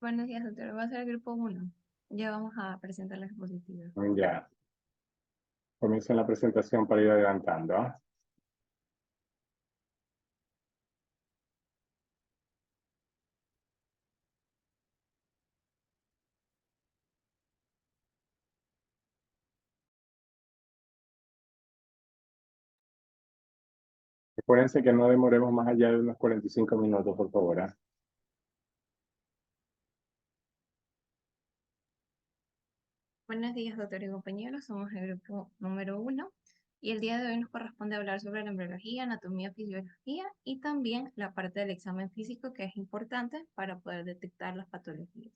Buenos días, doctor. Va a ser el grupo 1. Ya vamos a presentar las diapositivas. Ya, comiencen la presentación para ir adelantando. Recuérdense que no demoremos más allá de unos 45 minutos, por favor. Buenos días, doctor y compañeros. Somos el grupo número 1 y el día de hoy nos corresponde hablar sobre la embriología, anatomía, fisiología y también la parte del examen físico que es importante para poder detectar las patologías.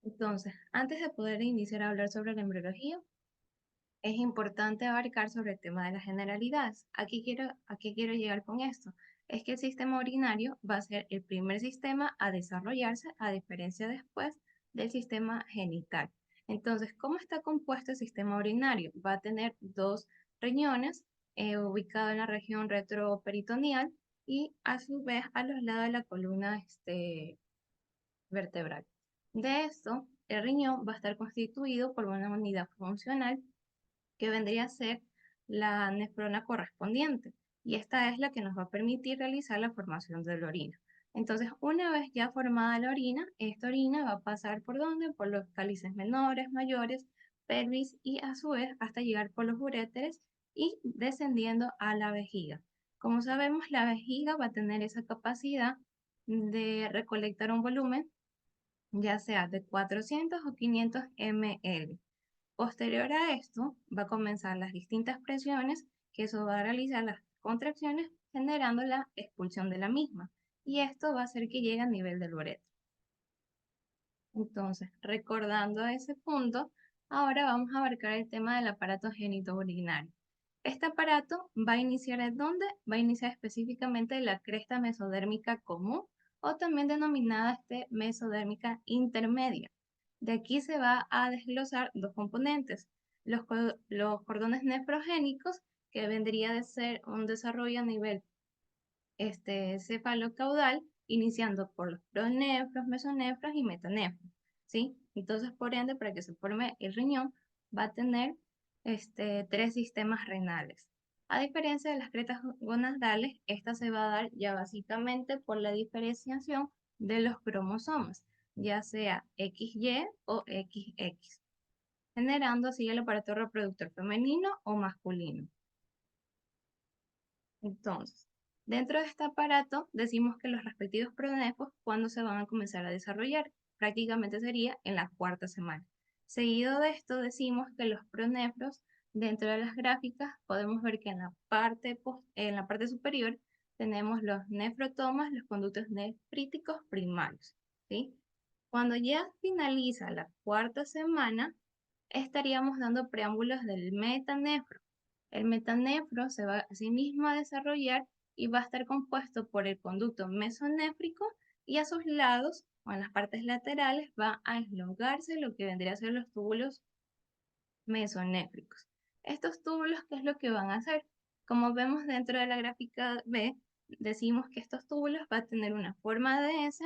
Entonces, antes de poder iniciar a hablar sobre la embriología, es importante abarcar sobre el tema de las generalidades. ¿A qué quiero llegar con esto? Es que el sistema urinario va a ser el primer sistema a desarrollarse, a diferencia después del sistema genital. Entonces, ¿cómo está compuesto el sistema urinario? Va a tener dos riñones ubicados en la región retroperitoneal y a su vez a los lados de la columna vertebral. De esto, el riñón va a estar constituido por una unidad funcional que vendría a ser la nefrona correspondiente. Y esta es la que nos va a permitir realizar la formación de la orina. Entonces, una vez ya formada la orina, esta orina va a pasar por ¿dónde? Por los cálices menores, mayores, pelvis y a su vez hasta llegar por los uréteres y descendiendo a la vejiga. Como sabemos, la vejiga va a tener esa capacidad de recolectar un volumen, ya sea de 400 o 500 ml. Posterior a esto, va a comenzar las distintas presiones, que eso va a realizar las contracciones, generando la expulsión de la misma. Y esto va a hacer que llegue a nivel del uretra. Entonces, recordando ese punto, ahora vamos a abarcar el tema del aparato genitourinario. Este aparato va a iniciar ¿en dónde? Va a iniciar específicamente en la cresta mesodérmica común o también denominada mesodérmica intermedia. De aquí se va a desglosar dos componentes, los cordones nefrogénicos, que vendría de ser un desarrollo a nivel cefalocaudal, iniciando por los pronefros, mesonefros y metanefros, ¿sí? Entonces, por ende, para que se forme el riñón, va a tener tres sistemas renales. A diferencia de las crestas gonadales, esta se va a dar ya básicamente por la diferenciación de los cromosomas, ya sea XY o XX, generando así el aparato reproductor femenino o masculino. Entonces, dentro de este aparato decimos que los respectivos pronefros, ¿cuándo se van a comenzar a desarrollar? Prácticamente sería en la cuarta semana. Seguido de esto decimos que los pronefros, dentro de las gráficas, podemos ver que en la parte superior tenemos los nefrotomas, los conductos nefríticos primarios, ¿sí? Cuando ya finaliza la cuarta semana, estaríamos dando preámbulos del metanefro. El metanefro se va asimismo a desarrollar y va a estar compuesto por el conducto mesonéfrico y a sus lados o en las partes laterales va a elongarse lo que vendría a ser los túbulos mesonéfricos. Estos túbulos, ¿qué es lo que van a hacer? Como vemos dentro de la gráfica B, decimos que estos túbulos van a tener una forma de S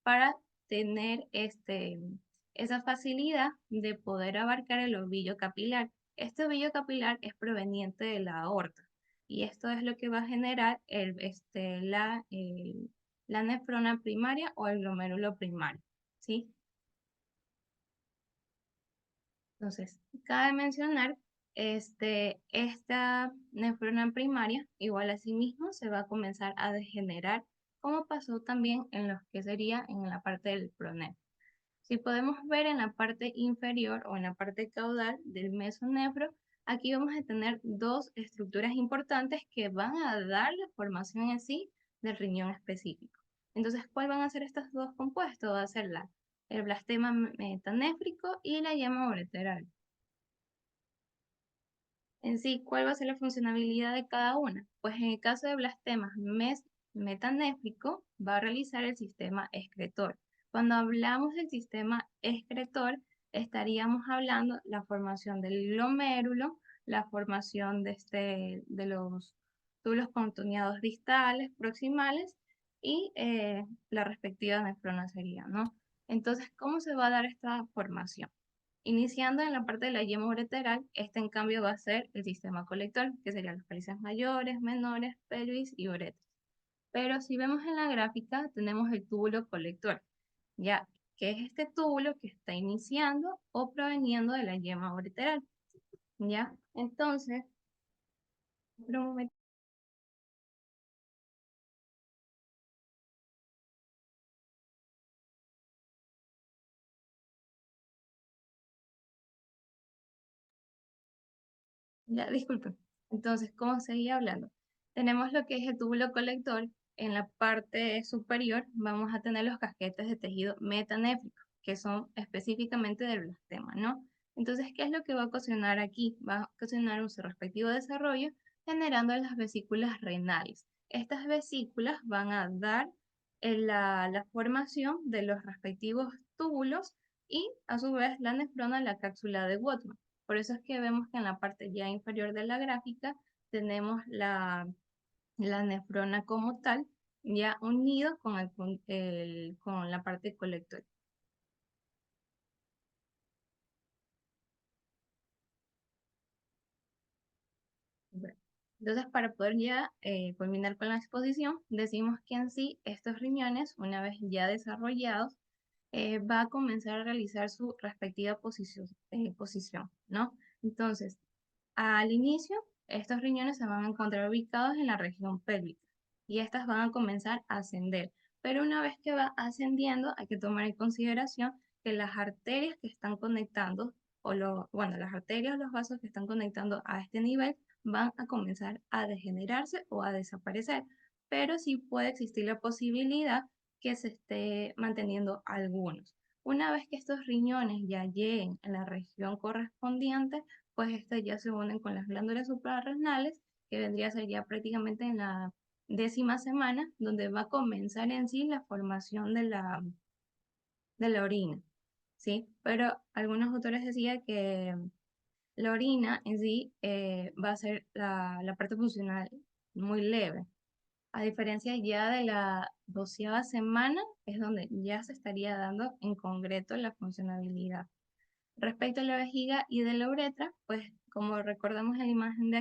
para tener esa facilidad de poder abarcar el ovillo capilar. Este ovillo capilar es proveniente de la aorta y esto es lo que va a generar la nefrona primaria o el glomérulo primario, ¿sí? Entonces, cabe mencionar, esta nefrona primaria, igual a sí mismo, se va a comenzar a degenerar, como pasó también en lo que sería en la parte del pronefro. Si podemos ver en la parte inferior o en la parte caudal del mesonefro, aquí vamos a tener dos estructuras importantes que van a dar la formación en sí del riñón específico. Entonces, ¿cuáles van a ser estos dos compuestos? Va a ser el blastema metanéfrico y la yema ureteral. En sí, ¿cuál va a ser la funcionalidad de cada una? Pues en el caso de blastemas metanéfrico, va a realizar el sistema excretor. Cuando hablamos del sistema excretor, estaríamos hablando la formación del glomérulo, la formación de los túbulos contuneados distales, proximales, y la respectiva nefrona sería, ¿no? Entonces, ¿cómo se va a dar esta formación? Iniciando en la parte de la yema ureteral, este en cambio va a ser el sistema colector, que serían los cálices mayores, menores, pelvis y uretra. Pero si vemos en la gráfica, tenemos el túbulo colector, ya que es este túbulo que está iniciando o proveniendo de la yema ureteral, ¿ya? Entonces, por un momento, ya, disculpen. Entonces, ¿cómo seguía hablando? Tenemos lo que es el túbulo colector. En la parte superior vamos a tener los casquetes de tejido metanéfrico, que son específicamente del blastema, ¿no? Entonces, ¿qué es lo que va a ocasionar aquí? Va a ocasionar un su respectivo desarrollo generando las vesículas renales. Estas vesículas van a dar la formación de los respectivos túbulos y a su vez la nefrona, la cápsula de Wattman. Por eso es que vemos que en la parte ya inferior de la gráfica tenemos la nefrona como tal, ya unido con, con la parte colectora. Bueno, entonces, para poder ya culminar con la exposición, decimos que en sí estos riñones, una vez ya desarrollados, va a comenzar a realizar su respectiva posición, ¿no? Entonces, al inicio, estos riñones se van a encontrar ubicados en la región pélvica y estas van a comenzar a ascender. Pero una vez que va ascendiendo, hay que tomar en consideración que las arterias que están conectando, bueno, las arterias o los vasos que están conectando a este nivel van a comenzar a degenerarse o a desaparecer. Pero sí puede existir la posibilidad que se esté manteniendo algunos. Una vez que estos riñones ya lleguen en la región correspondiente, pues estas ya se unen con las glándulas suprarrenales, que vendría a ser ya prácticamente en la 10ª semana, donde va a comenzar en sí la formación de la orina, ¿sí? Pero algunos autores decían que la orina en sí va a ser la parte funcional muy leve. A diferencia ya de la 12ª semana, es donde ya se estaría dando en concreto la funcionabilidad. Respecto a la vejiga y de la uretra, pues como recordamos en la imagen de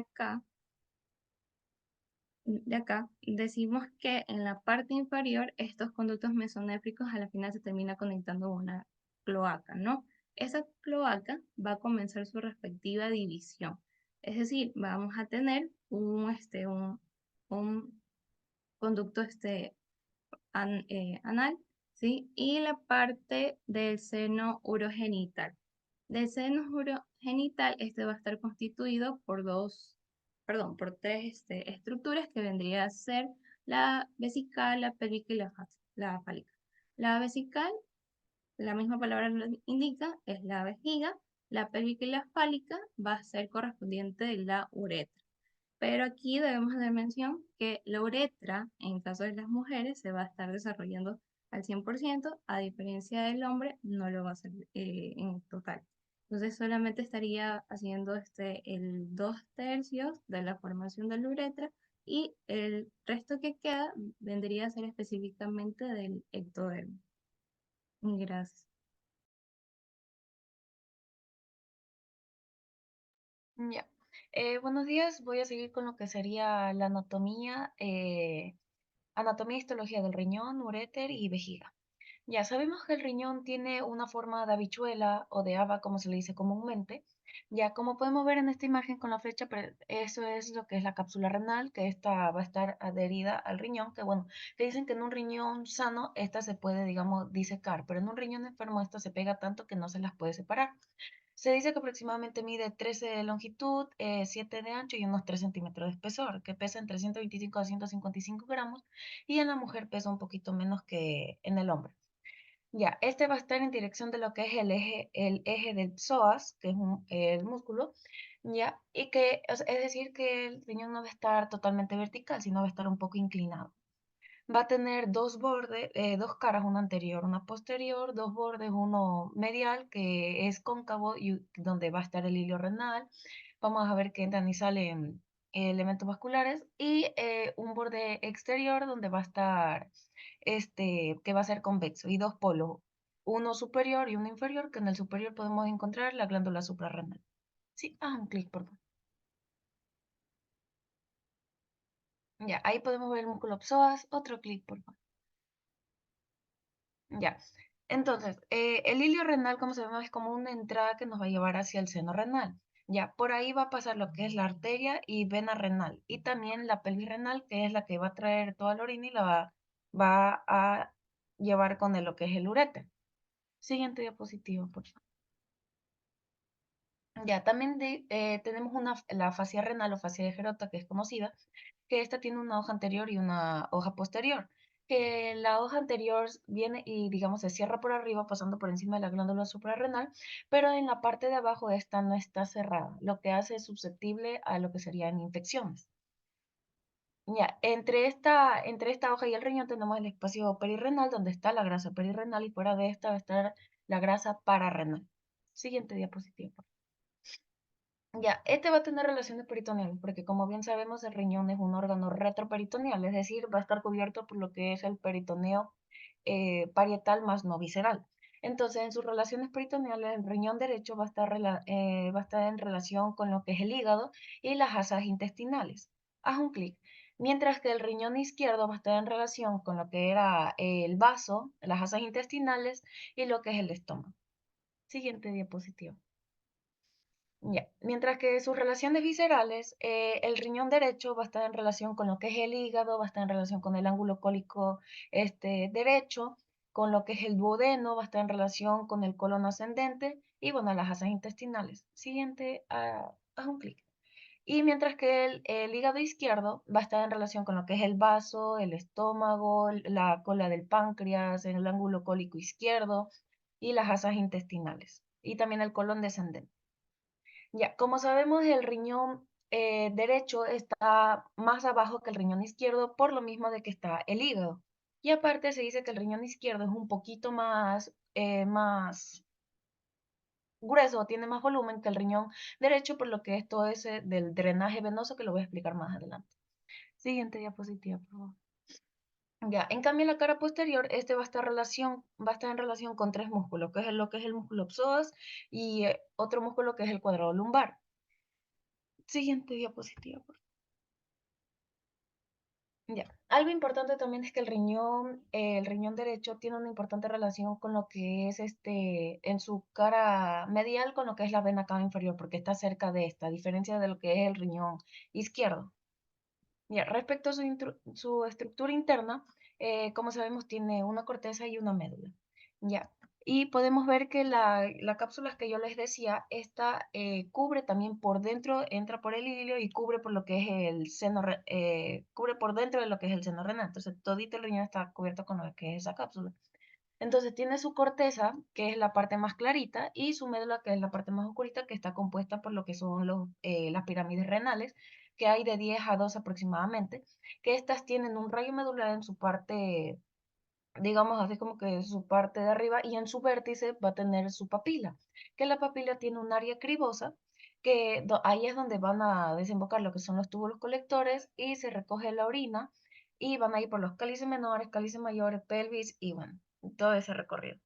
acá, decimos que en la parte inferior estos conductos mesonéfricos a la final se termina conectando a una cloaca, ¿no? Esa cloaca va a comenzar su respectiva división. Es decir, vamos a tener un conducto anal, ¿sí? Y la parte del seno urogenital. Del seno urogenital, este va a estar constituido por por tres estructuras que vendría a ser la vesical, la pélvica y la fálica. La vesical, la misma palabra lo indica, es la vejiga, la pélvica y la fálica va a ser correspondiente de la uretra. Pero aquí debemos de mención que la uretra, en caso de las mujeres, se va a estar desarrollando al 100%, a diferencia del hombre, no lo va a hacer en total. Entonces solamente estaría haciendo el 2/3 de la formación de la uretra y el resto que queda vendría a ser específicamente del ectodermo. Gracias. Ya. Buenos días, voy a seguir con lo que sería la anatomía, anatomía y histología del riñón, uréter y vejiga. Ya sabemos que el riñón tiene una forma de habichuela o de haba, como se le dice comúnmente. Ya, como podemos ver en esta imagen con la flecha, eso es lo que es la cápsula renal, que esta va a estar adherida al riñón, que bueno, que dicen que en un riñón sano esta se puede, digamos, disecar, pero en un riñón enfermo esta se pega tanto que no se las puede separar. Se dice que aproximadamente mide 13 de longitud, 7 de ancho y unos 3 centímetros de espesor, que pesa entre 125 a 155 gramos y en la mujer pesa un poquito menos que en el hombre. Ya, este va a estar en dirección de lo que es el eje del psoas, que es el músculo, ya, y que es decir que el riñón no va a estar totalmente vertical, sino va a estar un poco inclinado. Va a tener dos bordes, dos caras, una anterior, una posterior, dos bordes, uno medial que es cóncavo y donde va a estar el hilo renal. Vamos a ver que entran y salen elementos vasculares y un borde exterior donde va a estar, que va a ser convexo y dos polos, uno superior y uno inferior, que en el superior podemos encontrar la glándula suprarrenal. Sí, un clic, por favor. Ya, ahí podemos ver el músculo psoas, otro clic, por favor. Ya. Entonces, el hilio renal, como sabemos, es como una entrada que nos va a llevar hacia el seno renal. Ya, por ahí va a pasar lo que es la arteria y vena renal. Y también la pelvis renal, que es la que va a traer toda la orina y va a llevar con lo que es el uréter. Siguiente diapositiva, por favor. Ya, también tenemos la fascia renal o fascia de Gerota, que es conocida, que esta tiene una hoja anterior y una hoja posterior, que la hoja anterior viene y, digamos, se cierra por arriba, pasando por encima de la glándula suprarrenal, pero en la parte de abajo esta no está cerrada, lo que hace susceptible a lo que serían infecciones. Ya, entre esta hoja y el riñón tenemos el espacio perirrenal, donde está la grasa perirrenal, y fuera de esta va a estar la grasa pararrenal. Siguiente diapositiva, por favor. Ya, este va a tener relaciones peritoneales, porque como bien sabemos, el riñón es un órgano retroperitoneal, es decir, va a estar cubierto por lo que es el peritoneo parietal más no visceral. Entonces, en sus relaciones peritoneales, el riñón derecho va a estar en relación con lo que es el hígado y las asas intestinales. Haz un clic. Mientras que el riñón izquierdo va a estar en relación con lo que era el vaso, las asas intestinales y lo que es el estómago. Siguiente diapositiva. Ya. Mientras que sus relaciones viscerales, el riñón derecho va a estar en relación con lo que es el hígado, va a estar en relación con el ángulo cólico derecho, con lo que es el duodeno, va a estar en relación con el colon ascendente y bueno, las asas intestinales. Siguiente, haz un clic. Y mientras que el hígado izquierdo va a estar en relación con lo que es el vaso, el estómago, la cola del páncreas, el ángulo cólico izquierdo y las asas intestinales. Y también el colon descendente. Ya, como sabemos, el riñón derecho está más abajo que el riñón izquierdo, por lo mismo de que está el hígado. Y aparte se dice que el riñón izquierdo es un poquito más grueso, tiene más volumen que el riñón derecho, por lo que esto es del drenaje venoso, que lo voy a explicar más adelante. Siguiente diapositiva, por favor. Ya, en cambio la cara posterior, va a estar en relación con tres músculos, que es lo que es el músculo psoas y otro músculo que es el cuadrado lumbar. Siguiente diapositiva, por favor. Ya. Algo importante también es que el riñón derecho tiene una importante relación con lo que es en su cara medial, con lo que es la vena cava inferior, porque está cerca de esta, a diferencia de lo que es el riñón izquierdo. Ya, respecto a su estructura interna, como sabemos, tiene una corteza y una médula. Ya. Y podemos ver que la cápsula que yo les decía, esta cubre también por dentro, entra por el hilio y cubre por lo que es el seno, cubre por dentro de lo que es el seno renal. Entonces, todito el riñón está cubierto con lo que es esa cápsula. Entonces, tiene su corteza, que es la parte más clarita, y su médula, que es la parte más oscurita, que está compuesta por lo que son las pirámides renales, que hay de 10 a 2 aproximadamente, que estas tienen un rayo medular en su parte, digamos así como que su parte de arriba, y en su vértice va a tener su papila, que la papila tiene un área cribosa, que ahí es donde van a desembocar lo que son los túbulos colectores y se recoge la orina y van a ir por los cálices menores, cálices mayores, pelvis y bueno, todo ese recorrido.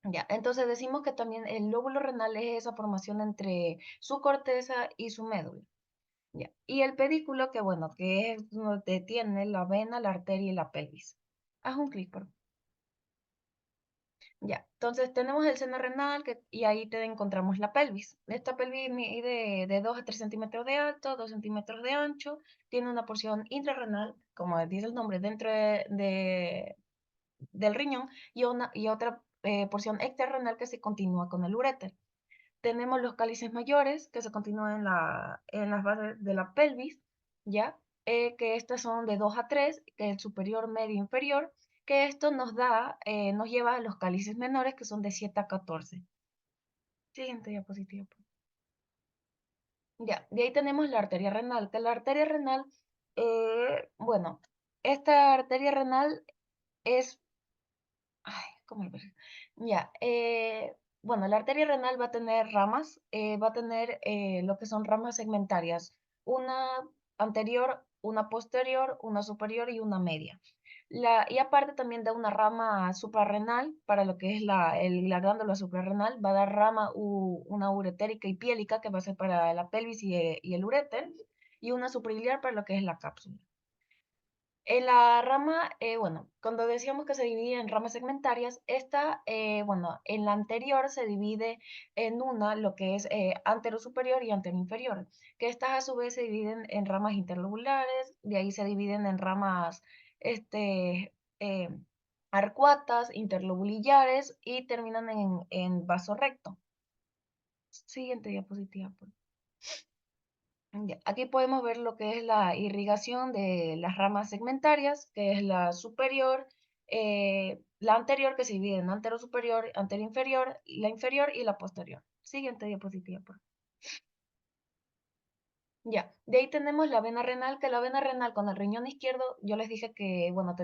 Ya, entonces decimos que también el lóbulo renal es esa formación entre su corteza y su médula. Ya. Y el pedículo, que bueno, que es donde tiene la vena, la arteria y la pelvis. Haz un clic, por favor. Ya, entonces tenemos el seno renal y ahí te encontramos la pelvis. Esta pelvis mide de 2 a 3 centímetros de alto, 2 centímetros de ancho, tiene una porción intrarrenal, como dice el nombre, dentro del riñón y otra porción extrarrenal que se continúa con el uréter. Tenemos los cálices mayores que se continúan en las bases de la pelvis, ¿ya? Que estas son de 2 a 3, que es el superior, medio, inferior, que esto nos lleva a los cálices menores, que son de 7 a 14. Siguiente diapositiva, por favor. Ya, de ahí tenemos la arteria renal, que la arteria renal, bueno, esta arteria renal es, ay, ¿cómo lo explico? Ya, bueno, la arteria renal va a tener ramas, va a tener lo que son ramas segmentarias. una anterior, una posterior, una superior y una media. Y aparte también da una rama suprarrenal para lo que es la glándula suprarrenal, va a dar una uretérica y piélica que va a ser para la pelvis y el uréter, y una suprailiar para lo que es la cápsula. En la rama, bueno, cuando decíamos que se divide en ramas segmentarias, bueno, en la anterior se divide en lo que es superior y inferior, que estas a su vez se dividen en ramas interlobulares, de ahí se dividen en ramas, eh, arcuatas, interlobulillares y terminan en vaso recto. Siguiente diapositiva, por favor. Ya, aquí podemos ver lo que es la irrigación de las ramas segmentarias, que es la superior, la anterior que se divide en antero superior, antero inferior, la inferior y la posterior. Siguiente diapositiva, por favor. Ya, de ahí tenemos la vena renal, que la vena renal con el riñón izquierdo, yo les dije que, bueno,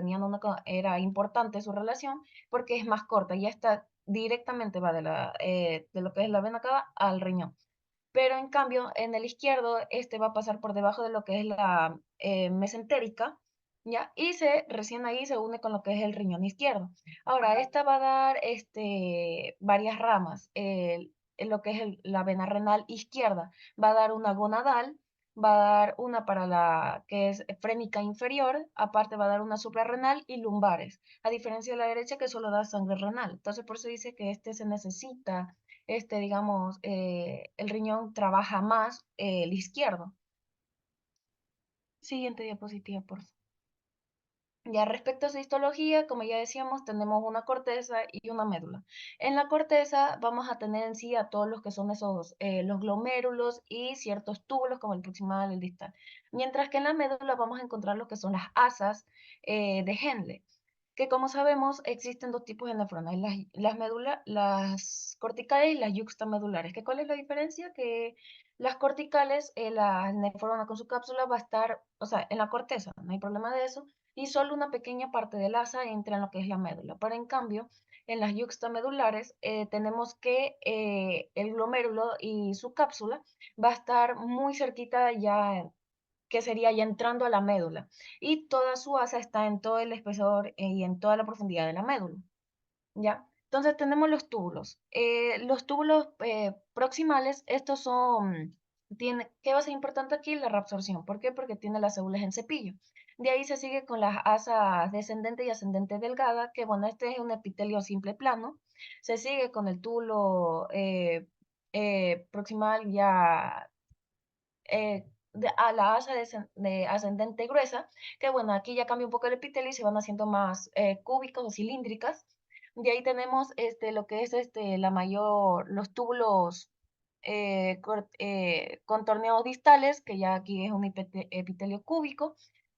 era importante su relación porque es más corta, ya está directamente va de lo que es la vena cava al riñón. Pero en cambio, en el izquierdo, este va a pasar por debajo de lo que es la mesentérica, ¿ya? Y recién ahí se une con lo que es el riñón izquierdo. Ahora, esta va a dar varias ramas. En lo que es la vena renal izquierda, va a dar una gonadal, va a dar una para la que es frénica inferior, aparte va a dar una suprarrenal y lumbares, a diferencia de la derecha que solo da sangre renal. Entonces, por eso dice que este se necesita digamos, el riñón trabaja más el izquierdo. Siguiente diapositiva, por favor. Ya respecto a su histología, como ya decíamos, tenemos una corteza y una médula. En la corteza vamos a tener en sí a todos los que son los glomérulos y ciertos túbulos como el proximal y el distal. Mientras que en la médula vamos a encontrar lo que son las asas de Henle, que como sabemos existen dos tipos de nefronas, las corticales y las yuxtamedulares. ¿Cuál es la diferencia? Que las corticales, la nefrona con su cápsula va a estar, o sea, en la corteza, no hay problema de eso, y solo una pequeña parte del asa entra en lo que es la médula. Pero en cambio, en las yuxtamedulares tenemos que el glomérulo y su cápsula va a estar muy cerquita ya, que sería ya entrando a la médula. Y toda su asa está en todo el espesor y en toda la profundidad de la médula. ¿Ya? Entonces tenemos los túbulos proximales, estos ¿qué va a ser importante aquí? La reabsorción. ¿Por qué? Porque tiene las células en cepillo. De ahí se sigue con las asas descendente y ascendente delgada, que bueno, este es un epitelio simple plano. Se sigue con el túbulo proximal ya a la asa de ascendente gruesa, que bueno, aquí ya cambia un poco el epitelio y se van haciendo más cúbicos o cilíndricas. De ahí tenemos lo que es los túbulos contorneados distales, que ya aquí es un epitelio cúbico.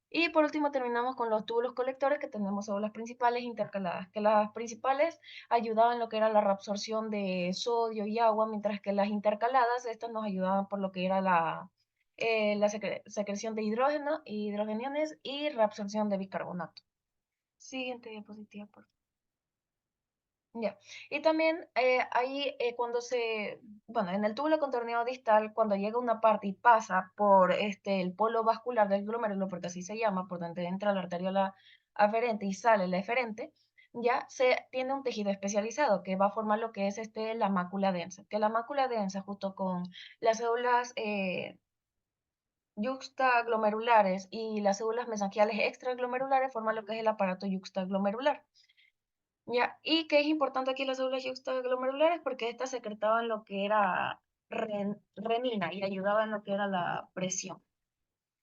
Y por último terminamos con los túbulos colectores, que tenemos células principales intercaladas, que las principales ayudaban en lo que era la reabsorción de sodio y agua, mientras que las intercaladas, estas nos ayudaban por lo que era la secreción de hidrógeno, hidrogeniones y reabsorción de bicarbonato. Siguiente diapositiva, por favor. Ya. Y también ahí bueno, en el túbulo contorneado distal, cuando llega una parte y pasa por el polo vascular del glomérulo, porque así se llama, por donde entra la arteriola aferente y sale la eferente, ya se tiene un tejido especializado que va a formar lo que es la mácula densa, que la mácula densa junto con las células yuxtaglomerulares y las células mesangiales extraglomerulares forman lo que es el aparato yuxtaglomerular. Ya, y que es importante aquí las células yuxtaglomerulares porque estas secretaban lo que era renina y ayudaban en lo que era la presión.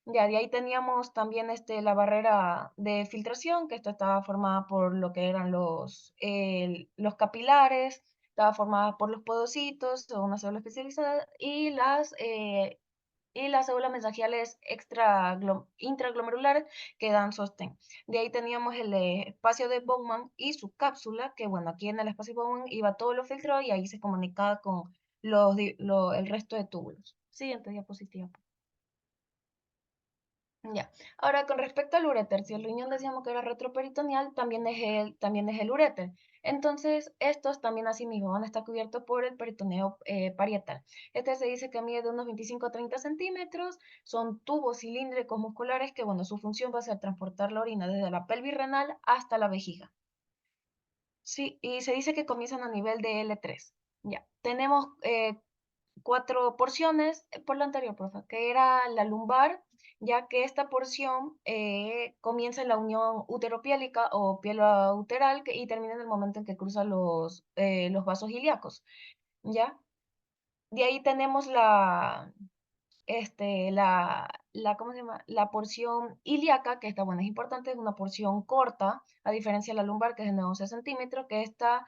Ya, de ahí teníamos también la barrera de filtración, que esta estaba formada por lo que eran los capilares, estaba formada por los podocitos, o una célula especializada, y las células mesangiales intraglomerulares que dan sostén. De ahí teníamos el espacio de Bowman y su cápsula, que bueno, aquí en el espacio de Bowman iba todo lo filtrado y ahí se comunicaba con el resto de túbulos. Siguiente diapositiva. Ya. Ahora, con respecto al uréter, si el riñón decíamos que era retroperitoneal, también es el uréter. Entonces, estos también asimismo van a estar cubiertos por el peritoneo parietal. Este se dice que mide de unos 25 a 30 centímetros, son tubos cilíndricos musculares que, bueno, su función va a ser transportar la orina desde la pelvis renal hasta la vejiga. Sí, y se dice que comienzan a nivel de L3. Ya. Tenemos cuatro porciones, por lo anterior, profe, que era la lumbar, ya que esta porción comienza en la unión uteropiélica o piel uteral y termina en el momento en que cruza los vasos ilíacos, ¿ya? De ahí tenemos ¿cómo se llama? La porción ilíaca, que esta, bueno, es importante, es una porción corta, a diferencia de la lumbar, que es de 11 centímetros, que esta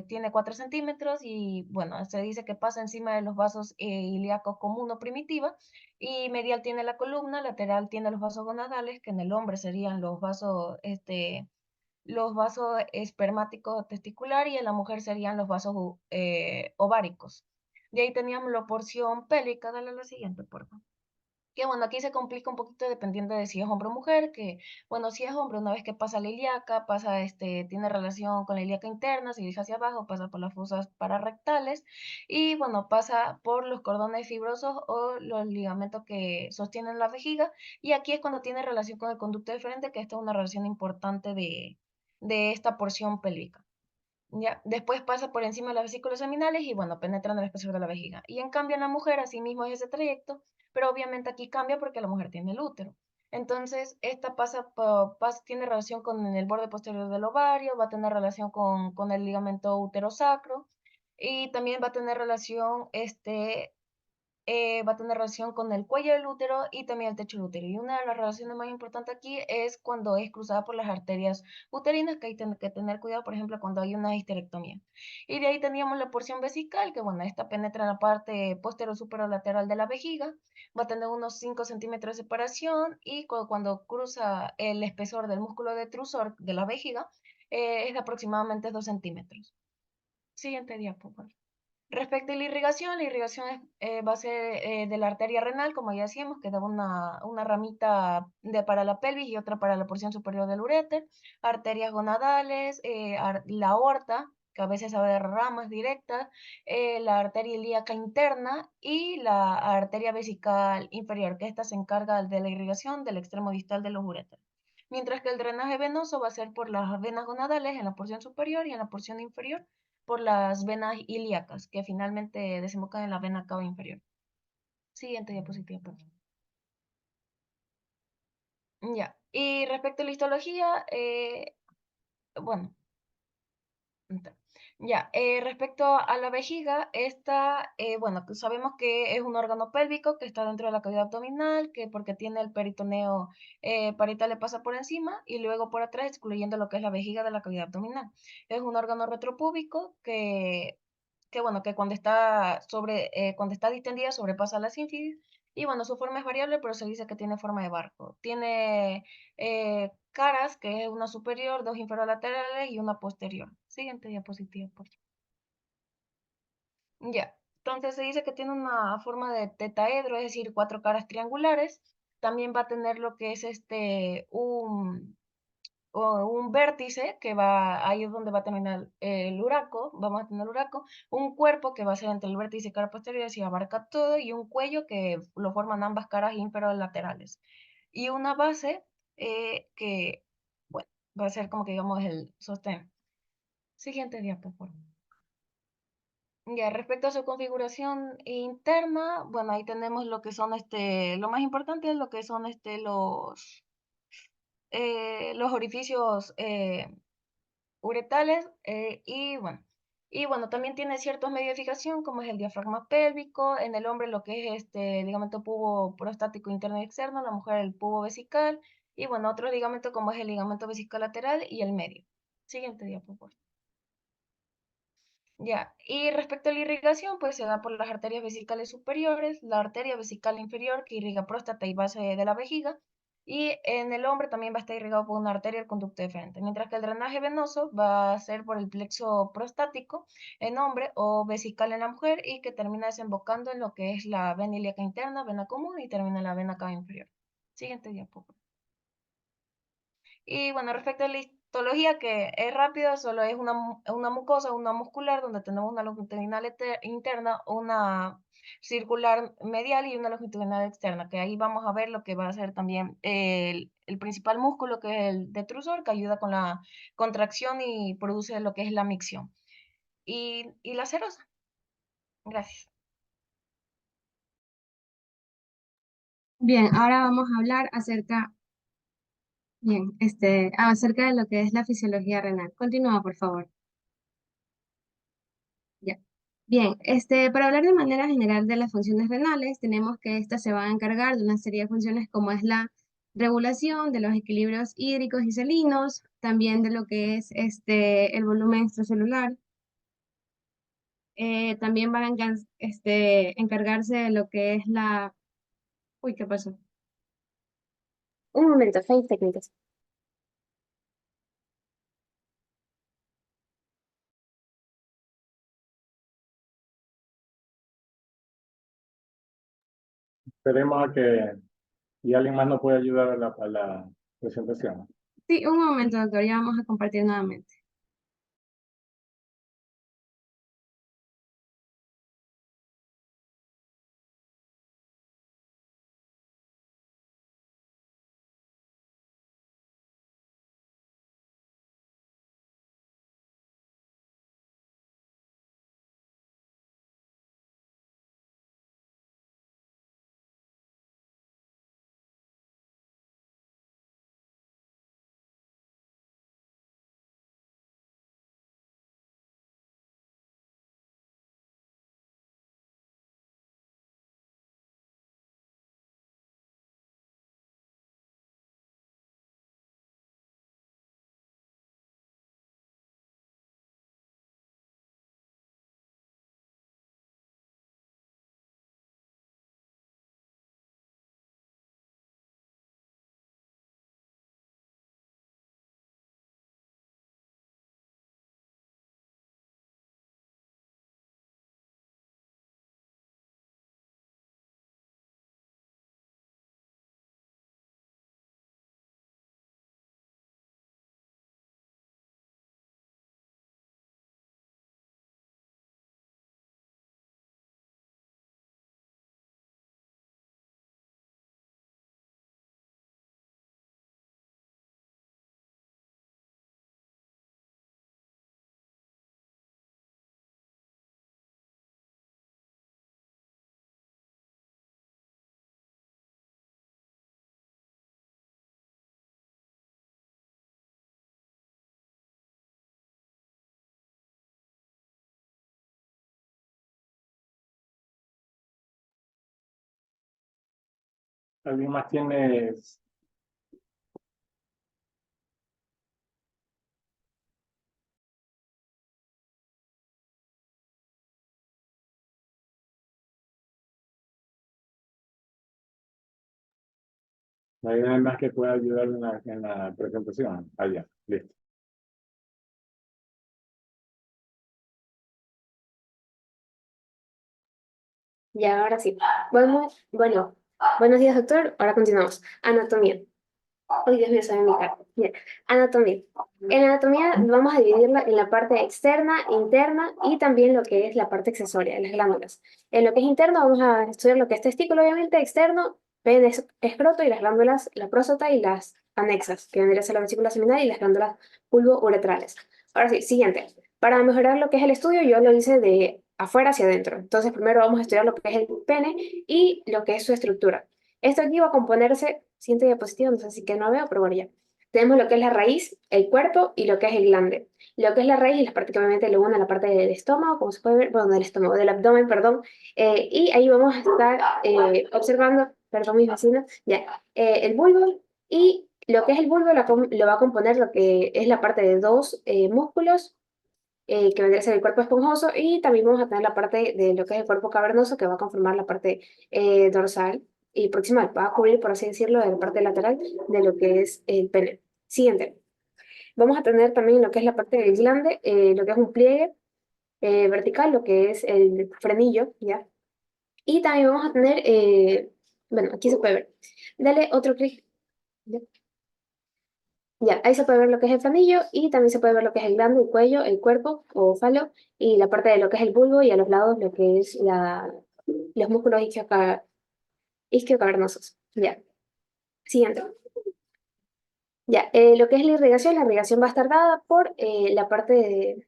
tiene 4 centímetros y, bueno, se dice que pasa encima de los vasos ilíacos como uno primitiva, y medial tiene la columna, lateral tiene los vasos gonadales, que en el hombre serían los vasos espermáticos testicular y en la mujer serían los vasos ováricos. De ahí teníamos la porción pélvica, dale a la siguiente, por favor. Que bueno, aquí se complica un poquito dependiendo de si es hombre o mujer, que bueno, si es hombre, una vez que pasa la ilíaca, tiene relación con la ilíaca interna, se dirige hacia abajo, pasa por las fosas pararrectales y bueno, pasa por los cordones fibrosos o los ligamentos que sostienen la vejiga y aquí es cuando tiene relación con el conducto deferente, que esta es una relación importante de esta porción pélvica. Ya, después pasa por encima de las vesículas seminales y bueno, penetra en el espesor de la vejiga. Y en cambio en la mujer así mismo es ese trayecto, pero obviamente aquí cambia porque la mujer tiene el útero. Entonces, esta tiene relación con el borde posterior del ovario, va a tener relación con el ligamento uterosacro y también va a tener relación va a tener relación con el cuello del útero y también el techo del útero. Y una de las relaciones más importantes aquí es cuando es cruzada por las arterias uterinas, que hay que tener cuidado, por ejemplo, cuando hay una histerectomía. Y de ahí teníamos la porción vesical, que bueno, esta penetra en la parte lateral de la vejiga, va a tener unos 5 centímetros de separación y cuando cruza el espesor del músculo detrusor de la vejiga, es de aproximadamente 2 centímetros. Siguiente diapo, por favor. Respecto a la irrigación va a ser de la arteria renal, como ya decíamos, que da una ramita para la pelvis y otra para la porción superior del uréter, arterias gonadales, la aorta, que a veces va a haber ramas directas, la arteria ilíaca interna y la arteria vesical inferior, que esta se encarga de la irrigación del extremo distal de los uréteres. Mientras que el drenaje venoso va a ser por las venas gonadales en la porción superior y en la porción inferior por las venas ilíacas, que finalmente desembocan en la vena cava inferior. Siguiente diapositiva, por favor. Ya. Y respecto a la histología, bueno, ya, respecto a la vejiga, bueno, pues sabemos que es un órgano pélvico que está dentro de la cavidad abdominal, que porque tiene el peritoneo parietal le pasa por encima y luego por atrás, excluyendo lo que es la vejiga de la cavidad abdominal. Es un órgano retropúbico que bueno, que cuando está distendida sobrepasa la sínfisis y bueno, su forma es variable, pero se dice que tiene forma de barco. Tiene caras, que es una superior, dos inferolaterales y una posterior. Siguiente diapositiva, por favor. Ya, entonces se dice que tiene una forma de tetaedro, es decir, cuatro caras triangulares. También va a tener lo que es un vértice que ahí es donde va a terminar el uraco, vamos a tener el uraco, un cuerpo que va a ser entre el vértice y cara posterior, y abarca todo, y un cuello que lo forman ambas caras laterales. Y una base que, bueno, va a ser como que digamos el sostén. Siguiente diapo, por favor. Ya, respecto a su configuración interna, bueno, ahí tenemos lo que son lo más importante es lo que son los orificios uretales y bueno, también tiene ciertos medios de fijación como es el diafragma pélvico, en el hombre lo que es este ligamento pubo prostático interno y externo, la mujer el pubo vesical y bueno, otros ligamentos como es el ligamento vesical lateral y el medio. Siguiente diapositiva, por favor. Ya, y respecto a la irrigación, pues se da por las arterias vesicales superiores, la arteria vesical inferior que irriga próstata y base de la vejiga, y en el hombre también va a estar irrigado por una arteria del conducto deferente, mientras que el drenaje venoso va a ser por el plexo prostático en hombre o vesical en la mujer y que termina desembocando en lo que es la vena ilíaca interna, vena común y termina en la vena cava inferior. Siguiente diapositiva. Y bueno, respecto a la histología, que es rápido, solo es una mucosa, una muscular, donde tenemos una longitudinal interna, una circular medial y una longitudinal externa, que ahí vamos a ver lo que va a ser también el principal músculo, que es el detrusor, que ayuda con la contracción y produce lo que es la micción. Y la serosa. Gracias. Bien, ahora vamos a hablar acerca de lo que es la fisiología renal. Continúa, por favor. Ya. Bien, para hablar de manera general de las funciones renales, tenemos que estas se van a encargar de una serie de funciones como es la regulación de los equilibrios hídricos y salinos, también de lo que es el volumen extracelular. También van a encargarse de lo que es la... Uy, ¿qué pasó? Un momento, fallas técnicas. Esperemos a que y alguien más nos puede ayudar a la presentación. Sí, un momento, doctor, ya vamos a compartir nuevamente. ¿Alguien más tiene? ¿No hay nadie más que pueda ayudar en la presentación? Allá, listo. Ya, ahora sí. Bueno, buenos días, doctor. Ahora continuamos. Anatomía. Ay, Dios mío, se me mi cara. Bien. Anatomía. En la anatomía vamos a dividirla en la parte externa, interna y también lo que es la parte accesoria, las glándulas. En lo que es interno vamos a estudiar lo que es testículo, obviamente, externo, pene, escroto y las glándulas, la próstata y las anexas, que vendría a ser la vesícula seminal y las glándulas pulvo-uretrales. Ahora sí, siguiente. Para mejorar lo que es el estudio, yo lo hice de afuera hacia adentro. Entonces, primero vamos a estudiar lo que es el pene y lo que es su estructura. Esto aquí va a componerse, siguiente diapositiva, no sé si que no veo, pero bueno, ya. Tenemos lo que es la raíz, el cuerpo y lo que es el glande. Lo que es la raíz es prácticamente lo une a la parte del estómago, como se puede ver, bueno, del estómago, del abdomen, perdón. Y ahí vamos a estar observando, perdón, mis vecinos, ya, el bulbo. Y lo que es el bulbo lo va a componer lo que es la parte de dos músculos, que vendría a ser el cuerpo esponjoso, y también vamos a tener la parte de lo que es el cuerpo cavernoso, que va a conformar la parte dorsal y proximal, va a cubrir, por así decirlo, la parte lateral de lo que es el pene. Siguiente. Vamos a tener también lo que es la parte del glande, lo que es un pliegue vertical, lo que es el frenillo, ¿ya? Y también vamos a tener Bueno, aquí se puede ver. Dale otro clic. Ya, ahí se puede ver lo que es el frenillo y también se puede ver lo que es el glande, el cuello, el cuerpo o falo y la parte de lo que es el bulbo y a los lados lo que es los músculos isquiocavernosos. Ya, siguiente. Ya, lo que es la irrigación va a estar dada por la parte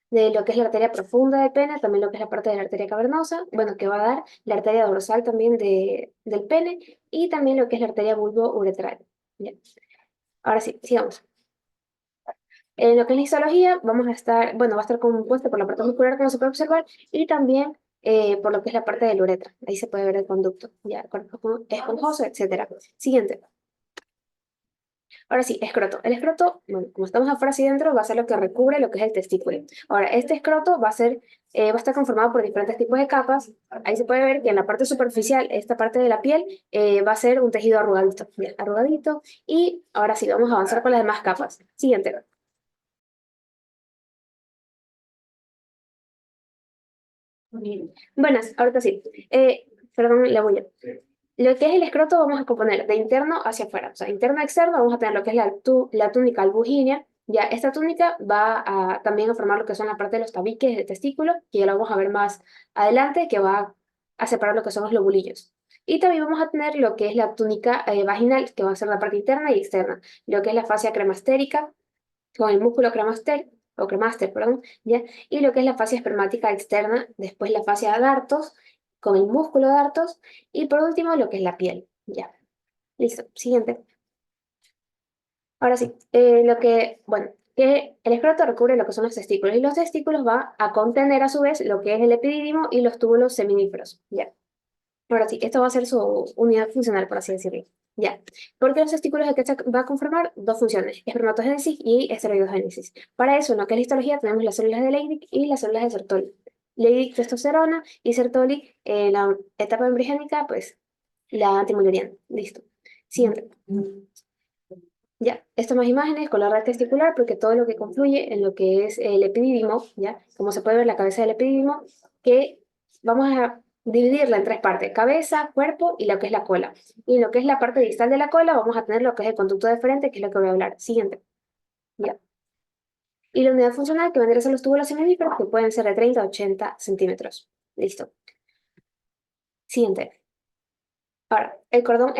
de lo que es la arteria profunda del pene, también lo que es la parte de la arteria cavernosa, bueno, que va a dar la arteria dorsal también del pene y también lo que es la arteria bulbo-uretral. Ya. Ahora sí, sigamos. En lo que es la histología, vamos a estar, bueno, va a estar compuesta por la parte muscular, como se puede observar, y también por lo que es la parte de la uretra. Ahí se puede ver el conducto, ya, cuerpo esponjoso, etcétera. Siguiente. Ahora sí, escroto. El escroto, bueno, como estamos afuera hacia adentro, va a ser lo que recubre lo que es el testículo. Ahora, este escroto va a estar conformado por diferentes tipos de capas. Ahí se puede ver que en la parte superficial, esta parte de la piel, va a ser un tejido arrugadito, bien, arrugadito. Y ahora sí, vamos a avanzar con las demás capas. Siguiente. Buenas, ahorita sí. Perdón, la bulla. Lo que es el escroto vamos a componer de interno hacia afuera. O sea, interno a externo vamos a tener lo que es la túnica albugínea. Ya, esta túnica va también a formar lo que son la parte de los tabiques del testículo, que ya lo vamos a ver más adelante, que va a separar lo que son los lobulillos. Y también vamos a tener lo que es la túnica vaginal, que va a ser la parte interna y externa. Lo que es la fascia cremastérica, con el músculo cremaster, perdón, ¿ya? Y lo que es la fascia espermática externa, después la fascia de Dartos, con el músculo de Dartos, y por último lo que es la piel, ¿ya? Listo, siguiente. Ahora sí, bueno, que el escroto recubre lo que son los testículos, y los testículos va a contener a su vez lo que es el epidídimo y los túbulos seminíferos, ¿ya? Ahora sí, esto va a ser su unidad funcional, por así decirlo. Ya. Porque los testículos de Quetzal va a conformar dos funciones, espermatogénesis y esteroidogénesis. Para eso, en lo que es la histología, tenemos las células de Leydig y las células de Sertoli. Leydig, testosterona y Sertoli, en la etapa embriogénica, pues, la antimülleriana. Listo. Siguiente. Ya, estas más imágenes con la red testicular, porque todo lo que confluye en lo que es el epidídimo, ya, como se puede ver la cabeza del epidídimo, que vamos a dividirla en tres partes, cabeza, cuerpo y lo que es la cola. Y en lo que es la parte distal de la cola vamos a tener lo que es el conducto deferente, que es lo que voy a hablar. Siguiente. Ya. Y la unidad funcional que vendría a ser los túbulos seminíferos, que pueden ser de 30 a 80 centímetros. Listo. Siguiente. Ahora, el cordón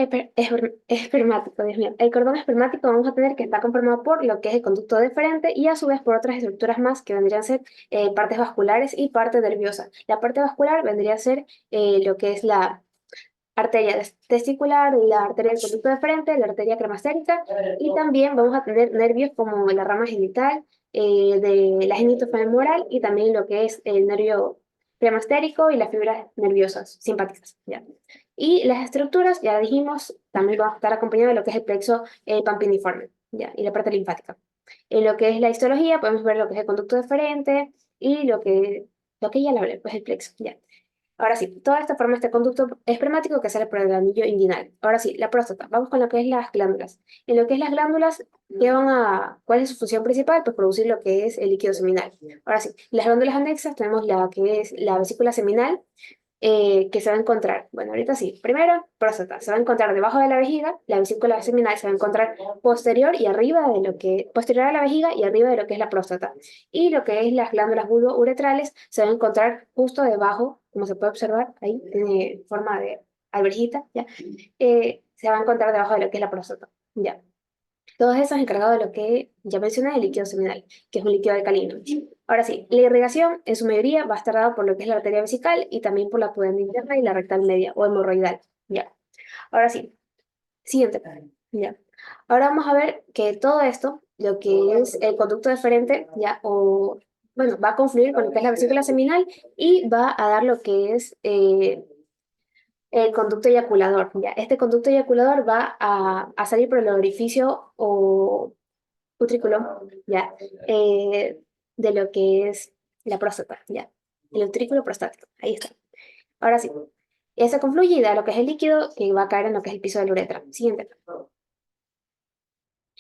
espermático, Dios mío. El cordón espermático vamos a tener que está conformado por lo que es el conducto deferente y a su vez por otras estructuras más que vendrían a ser partes vasculares y parte nerviosa. La parte vascular vendría a ser lo que es la arteria testicular, la arteria del conducto deferente, la arteria cremastérica y también vamos a tener nervios como la rama genital, de la genitofemoral y también lo que es el nervio cremastérico y las fibras nerviosas simpáticas. ¿Ya? Y las estructuras, ya dijimos, también van a estar acompañadas de lo que es el plexo pampiniforme, ¿ya? Y la parte linfática. En lo que es la histología, podemos ver lo que es el conducto deferente y lo que ya le hablé, pues el plexo, ¿ya? Ahora sí, toda esta forma este conducto espermático que sale por el anillo inguinal. Ahora sí, la próstata. Vamos con lo que es las glándulas. En lo que es las glándulas, ¿cuál es su función principal? Pues producir lo que es el líquido seminal. Ahora sí, las glándulas anexas tenemos la que es la vesícula seminal, que se va a encontrar, bueno, ahorita sí, primero, próstata, se va a encontrar debajo de la vejiga, la vesícula seminal se va a encontrar posterior posterior a la vejiga y arriba de lo que es la próstata. Y lo que es las glándulas bulbo-uretrales se va a encontrar justo debajo, como se puede observar, ahí tiene forma de alverjita, ¿ya? Se va a encontrar debajo de lo que es la próstata, ¿ya? Todos esos encargados de lo que ya mencioné, el líquido seminal, que es un líquido alcalino. Ahora sí, la irrigación en su mayoría va a estar dada por lo que es la arteria vesical y también por la pudenda interna y la rectal media o hemorroidal. Ya. Ahora sí, siguiente. Ya. Ahora vamos a ver que todo esto, lo que es el conducto deferente, ya, bueno, va a confluir con lo que es la vesícula seminal y va a dar lo que es el conducto eyaculador. ¿Ya? Este conducto eyaculador va a salir por el orificio o utrículo, ¿ya? De lo que es la próstata, ¿ya? El utrículo prostático, ahí está. Ahora sí, eso confluye y da lo que es el líquido que va a caer en lo que es el piso de la uretra. Siguiente.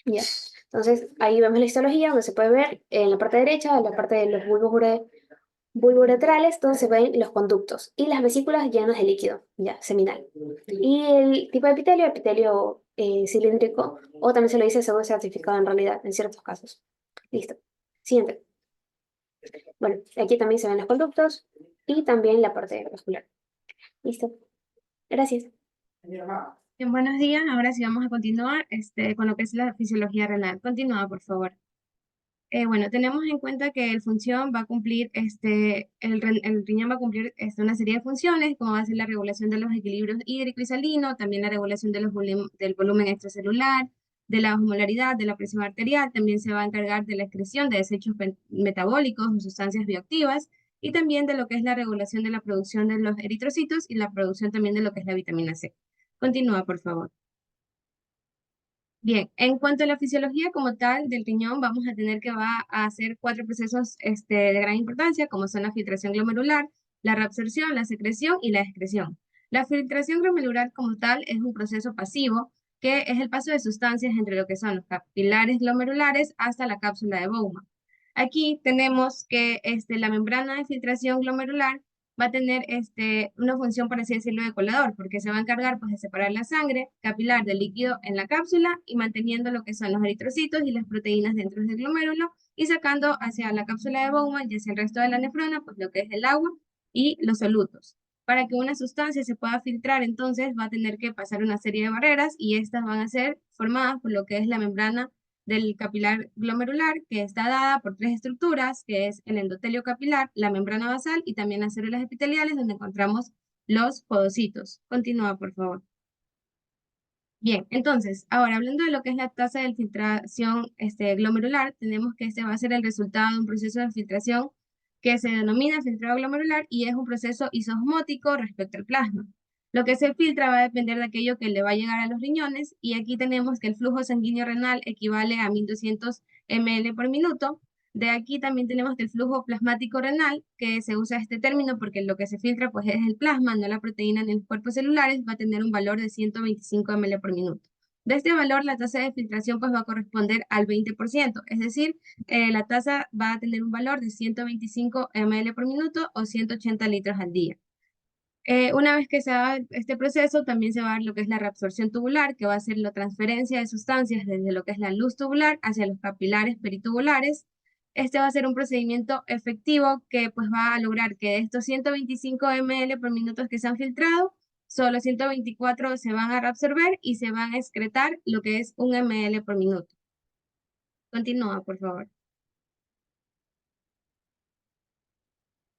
Ya. Entonces, ahí vemos la histología, donde se puede ver en la parte derecha, en la parte de los bulbos bulbolaterales, donde se ven los conductos, y las vesículas llenas de líquido, ya, seminal. Y el tipo de epitelio cilíndrico, o también se le dice pseudo certificado en realidad, en ciertos casos. Listo. Siguiente. Bueno, aquí también se ven los conductos y también la parte vascular. Listo. Gracias. Bien, buenos días. Ahora sí vamos a continuar con lo que es la fisiología renal. Continúa, por favor. Bueno, tenemos en cuenta que el función va a cumplir, el riñón va a cumplir una serie de funciones, como va a ser la regulación de los equilibrios hídrico y salino, también la regulación de del volumen extracelular, de la osmolaridad, de la presión arterial, también se va a encargar de la excreción de desechos metabólicos o sustancias bioactivas, y también de lo que es la regulación de la producción de los eritrocitos y la producción también de lo que es la vitamina C. Continúa, por favor. Bien, en cuanto a la fisiología como tal del riñón, vamos a tener que va a hacer 4 procesos de gran importancia, como son la filtración glomerular, la reabsorción, la secreción y la excreción. La filtración glomerular como tal es un proceso pasivo, que es el paso de sustancias entre lo que son los capilares glomerulares hasta la cápsula de Bowman. Aquí tenemos que la membrana de filtración glomerular va a tener una función, por así decirlo, de colador, porque se va a encargar pues, de separar la sangre capilar del líquido en la cápsula y manteniendo lo que son los eritrocitos y las proteínas dentro del glomérulo y sacando hacia la cápsula de Bowman y hacia el resto de la nefrona, pues lo que es el agua y los solutos. Para que una sustancia se pueda filtrar, entonces va a tener que pasar una serie de barreras y estas van a ser formadas por lo que es la membrana del capilar glomerular, que está dada por 3 estructuras, que es el endotelio capilar, la membrana basal y también las células epiteliales, donde encontramos los podocitos. Continúa, por favor. Bien, entonces, ahora hablando de lo que es la tasa de filtración glomerular, tenemos que este va a ser el resultado de un proceso de filtración que se denomina filtrado glomerular y es un proceso isosmótico respecto al plasma. Lo que se filtra va a depender de aquello que le va a llegar a los riñones y aquí tenemos que el flujo sanguíneo renal equivale a 1200 ml por minuto. De aquí también tenemos que el flujo plasmático renal, que se usa este término porque lo que se filtra pues es el plasma, no la proteína ni los cuerpos celulares, va a tener un valor de 125 ml por minuto. De este valor, la tasa de filtración pues va a corresponder al 20%, es decir, la tasa va a tener un valor de 125 ml por minuto o 180 litros al día. Una vez que se haga este proceso, también se va a dar lo que es la reabsorción tubular, que va a ser la transferencia de sustancias desde lo que es la luz tubular hacia los capilares peritubulares. Este va a ser un procedimiento efectivo que pues va a lograr que de estos 125 ml por minuto que se han filtrado, solo 124 se van a reabsorber y se van a excretar lo que es 1 ml por minuto. Continúa, por favor.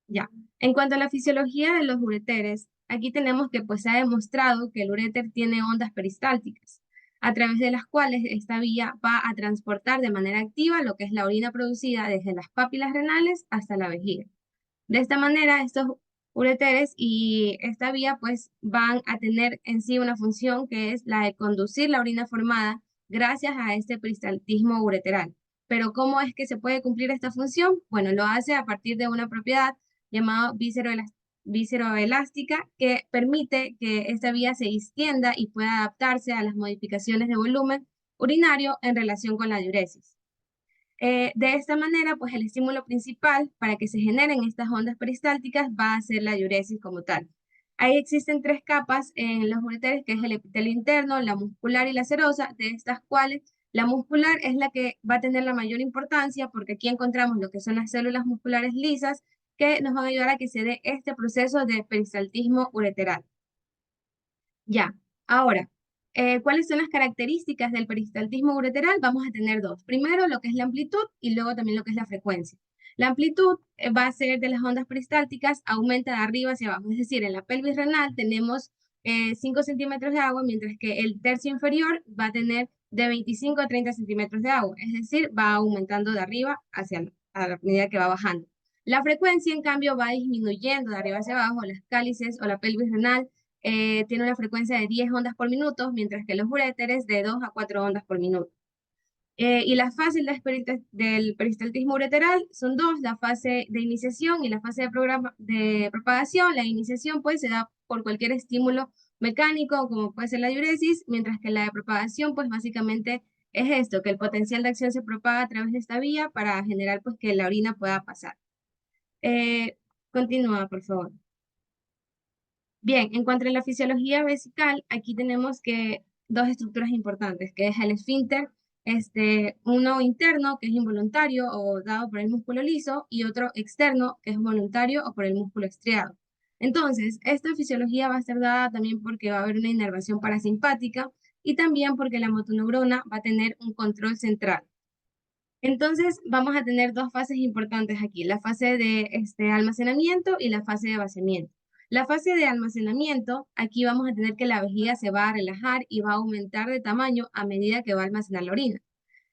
Ya. En cuanto a la fisiología de los ureteres, aquí tenemos que pues se ha demostrado que el uréter tiene ondas peristálticas, a través de las cuales esta vía va a transportar de manera activa lo que es la orina producida desde las papilas renales hasta la vejiga. De esta manera, estos ureteres y esta vía pues van a tener en sí una función que es la de conducir la orina formada gracias a este peristaltismo ureteral. Pero ¿cómo es que se puede cumplir esta función? Bueno, lo hace a partir de una propiedad llamada visceroelástica que permite que esta vía se extienda y pueda adaptarse a las modificaciones de volumen urinario en relación con la diuresis. De esta manera, pues el estímulo principal para que se generen estas ondas peristálticas va a ser la diuresis como tal. Ahí existen 3 capas en los ureteres, que es el epitelio interno, la muscular y la serosa, de estas cuales la muscular es la que va a tener la mayor importancia porque aquí encontramos lo que son las células musculares lisas que nos van a ayudar a que se dé este proceso de peristaltismo ureteral. Ya, ahora, ¿cuáles son las características del peristaltismo ureteral? Vamos a tener 2. Primero, lo que es la amplitud y luego también lo que es la frecuencia. La amplitud va a ser de las ondas peristálticas, aumenta de arriba hacia abajo. Es decir, en la pelvis renal tenemos 5 centímetros de agua, mientras que el tercio inferior va a tener de 25 a 30 centímetros de agua. Es decir, va aumentando de arriba a la medida que va bajando. La frecuencia, en cambio, va disminuyendo de arriba hacia abajo. Las cálices o la pelvis renal tiene una frecuencia de 10 ondas por minuto, mientras que los uréteres de 2 a 4 ondas por minuto. Y las fases del peristaltismo ureteral son 2, la fase de iniciación y la fase de propagación. La iniciación pues se da por cualquier estímulo mecánico, como puede ser la diuresis, mientras que la de propagación pues básicamente es esto, que el potencial de acción se propaga a través de esta vía para generar pues que la orina pueda pasar. Continúa, por favor. Bien, en cuanto a la fisiología vesical, aquí tenemos que dos estructuras importantes, que es el esfínter, uno interno, que es involuntario o dado por el músculo liso, y otro externo, que es voluntario o por el músculo estriado. Entonces, esta fisiología va a estar dada también porque va a haber una inervación parasimpática y también porque la motoneurona va a tener un control central. Entonces, vamos a tener dos fases importantes aquí, la fase de almacenamiento y la fase de vaciamiento. La fase de almacenamiento, aquí vamos a tener que la vejiga se va a relajar y va a aumentar de tamaño a medida que va a almacenar la orina.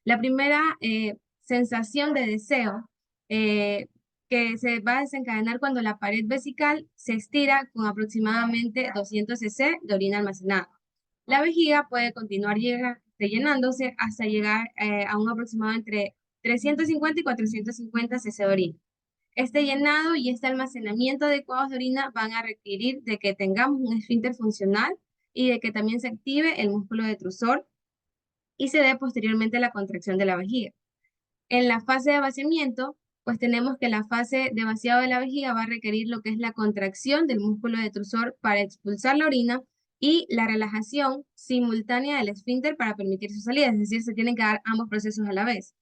La primera sensación de deseo que se va a desencadenar cuando la pared vesical se estira con aproximadamente 200 cc de orina almacenada. La vejiga puede continuar llenándose hasta llegar a un aproximado entre 350 y 450 cc de orina. Este llenado y este almacenamiento adecuados de orina van a requerir de que tengamos un esfínter funcional y de que también se active el músculo detrusor y se dé posteriormente la contracción de la vejiga. En la fase de vaciamiento, pues tenemos que la fase de vaciado de la vejiga va a requerir lo que es la contracción del músculo detrusor para expulsar la orina y la relajación simultánea del esfínter para permitir su salida, es decir, se tienen que dar ambos procesos a la vez.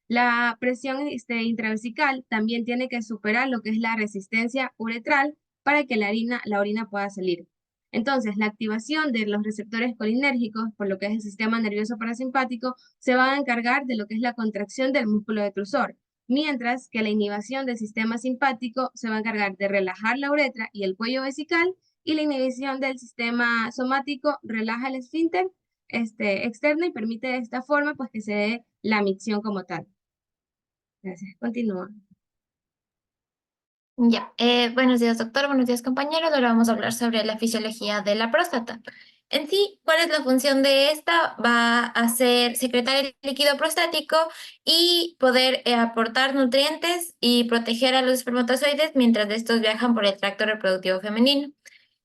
La presión intravesical también tiene que superar lo que es la resistencia uretral para que la orina pueda salir. Entonces, la activación de los receptores colinérgicos, por lo que es el sistema nervioso parasimpático, se va a encargar de lo que es la contracción del músculo detrusor, mientras que la inhibición del sistema simpático se va a encargar de relajar la uretra y el cuello vesical, y la inhibición del sistema somático relaja el esfínter externo y permite de esta forma pues que se dé la micción como tal. Gracias. Continúa. Ya, buenos días, doctor, buenos días, compañeros. Ahora vamos a hablar sobre la fisiología de la próstata. En sí, ¿cuál es la función de esta? Va a ser secretar el líquido prostático y poder aportar nutrientes y proteger a los espermatozoides mientras estos viajan por el tracto reproductivo femenino.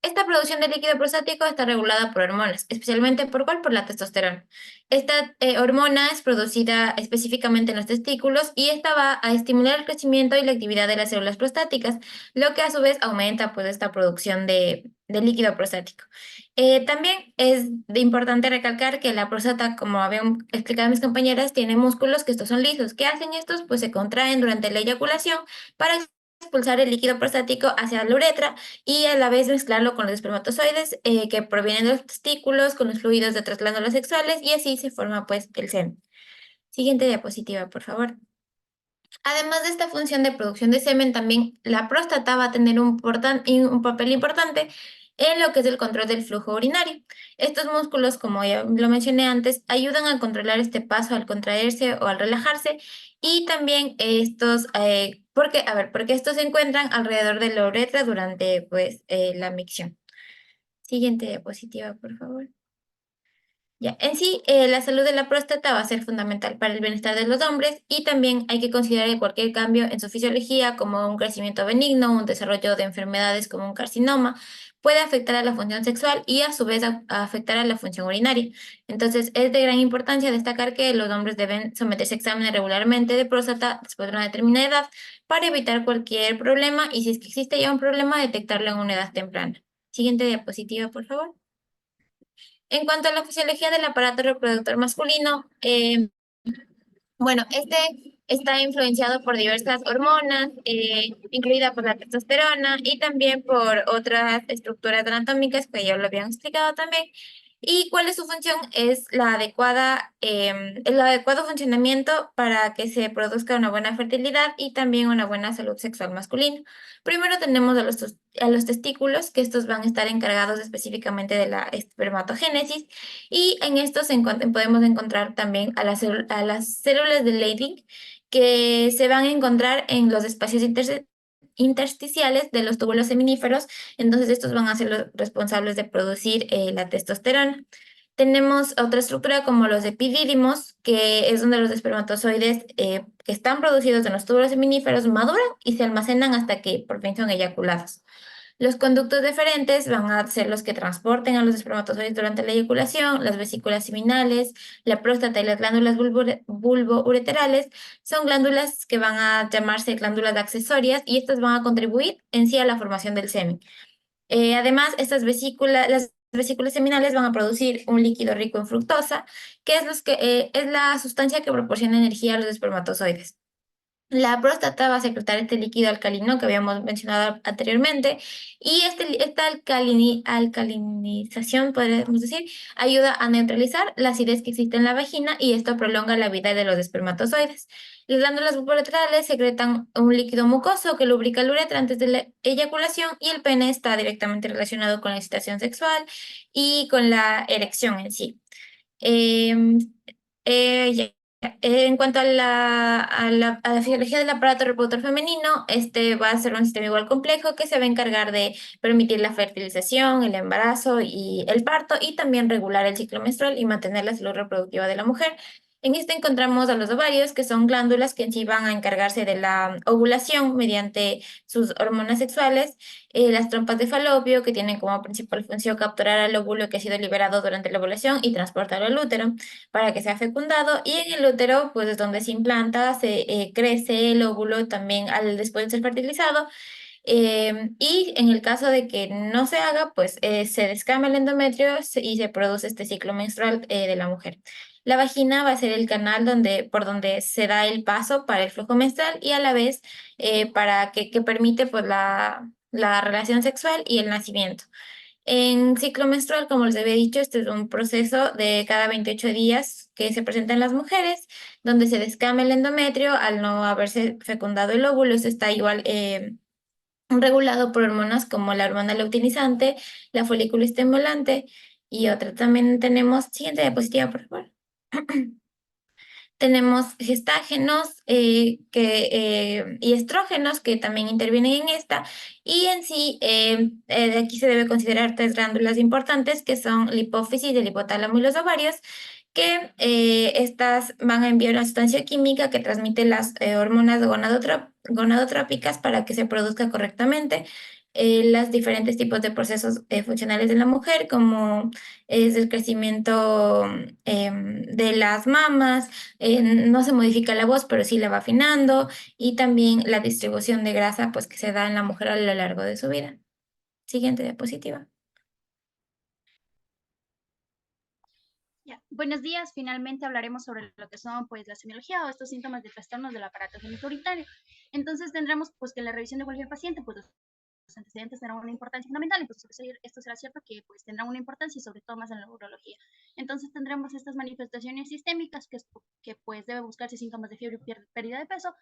Esta producción de líquido prostático está regulada por hormonas, especialmente ¿por cuál? Por la testosterona. Esta hormona es producida específicamente en los testículos y esta va a estimular el crecimiento y la actividad de las células prostáticas, lo que a su vez aumenta pues esta producción de líquido prostático. También es importante recalcar que la próstata, como habían explicado mis compañeras, tiene músculos que estos son lisos. ¿Qué hacen estos? Pues se contraen durante la eyaculación para expulsar el líquido prostático hacia la uretra y a la vez mezclarlo con los espermatozoides que provienen de los testículos, con los fluidos de otras glándulas sexuales y así se forma pues el semen. Siguiente diapositiva, por favor. Además de esta función de producción de semen, también la próstata va a tener un papel importante en lo que es el control del flujo urinario. Estos músculos, como ya lo mencioné antes, ayudan a controlar este paso al contraerse o al relajarse y también estos, porque estos se encuentran alrededor de la uretra durante pues, la micción. Siguiente diapositiva, por favor. Ya, en sí, la salud de la próstata va a ser fundamental para el bienestar de los hombres y también hay que considerar que cualquier cambio en su fisiología, como un crecimiento benigno, un desarrollo de enfermedades como un carcinoma, puede afectar a la función sexual y a su vez a afectar a la función urinaria. Entonces, es de gran importancia destacar que los hombres deben someterse a exámenes regularmente de próstata después de una determinada edad para evitar cualquier problema y si es que existe ya un problema, detectarlo en una edad temprana. Siguiente diapositiva, por favor. En cuanto a la fisiología del aparato reproductor masculino, bueno, este está influenciado por diversas hormonas, incluida por la testosterona y también por otras estructuras anatómicas que ya lo habían explicado también. ¿Y cuál es su función? Es la adecuada, el adecuado funcionamiento para que se produzca una buena fertilidad y también una buena salud sexual masculina. Primero tenemos a los testículos, que estos van a estar encargados específicamente de la espermatogénesis, y en estos podemos encontrar también a las células de Leydig, que se van a encontrar en los espacios intersticiales de los túbulos seminíferos, entonces estos van a ser los responsables de producir la testosterona. Tenemos otra estructura como los epidídimos, que es donde los espermatozoides que están producidos en los túbulos seminíferos maduran y se almacenan hasta que por fin son eyaculados. Los conductos deferentes van a ser los que transporten a los espermatozoides durante la eyaculación. Las vesículas seminales, la próstata y las glándulas bulboureterales son glándulas que van a llamarse glándulas accesorias y estas van a contribuir en sí a la formación del semen. Además, las vesículas seminales van a producir un líquido rico en fructosa, que es la sustancia que proporciona energía a los espermatozoides. La próstata va a secretar este líquido alcalino que habíamos mencionado anteriormente y esta alcalinización, podríamos decir, ayuda a neutralizar la acidez que existe en la vagina y esto prolonga la vida de los espermatozoides. Las glándulas uretrales secretan un líquido mucoso que lubrica el uretra antes de la eyaculación y el pene está directamente relacionado con la excitación sexual y con la erección en sí. Em, ya. En cuanto a la fisiología del aparato reproductor femenino, este va a ser un sistema igual complejo que se va a encargar de permitir la fertilización, el embarazo y el parto y también regular el ciclo menstrual y mantener la salud reproductiva de la mujer. En este encontramos a los ovarios, que son glándulas que en sí van a encargarse de la ovulación mediante sus hormonas sexuales, las trompas de falopio, que tienen como principal función capturar al óvulo que ha sido liberado durante la ovulación y transportarlo al útero para que sea fecundado y en el útero pues es donde se implanta, se crece el óvulo también después de ser fertilizado y en el caso de que no se haga pues se descama el endometrio y se produce este ciclo menstrual de la mujer. La vagina va a ser el canal por donde se da el paso para el flujo menstrual y a la vez para que permite pues la relación sexual y el nacimiento. En ciclo menstrual, como les había dicho, este es un proceso de cada 28 días que se presenta en las mujeres, donde se descama el endometrio al no haberse fecundado el óvulo. Esto está igual regulado por hormonas como la hormona luteinizante, la folículo estimulante y otra. También tenemos, siguiente diapositiva, por favor. Tenemos gestágenos y estrógenos que también intervienen en esta. Y en sí, de aquí se debe considerar tres glándulas importantes que son la hipófisis, el hipotálamo y los ovarios, que estas van a enviar una sustancia química que transmite las hormonas gonadotrópicas para que se produzca correctamente los diferentes tipos de procesos funcionales de la mujer, como es el crecimiento de las mamas, no se modifica la voz, pero sí la va afinando, y también la distribución de grasa pues, que se da en la mujer a lo largo de su vida. Siguiente diapositiva. Ya. Buenos días, finalmente hablaremos sobre lo que son pues la semiología o estos síntomas de trastornos del aparato genitourinario. Entonces tendremos pues que la revisión de cualquier paciente pues los antecedentes tendrán una importancia fundamental, entonces esto será cierto que pues tendrá una importancia y sobre todo más en la urología. Entonces tendremos estas manifestaciones sistémicas que pues debe buscarse síntomas de fiebre y pérdida de peso.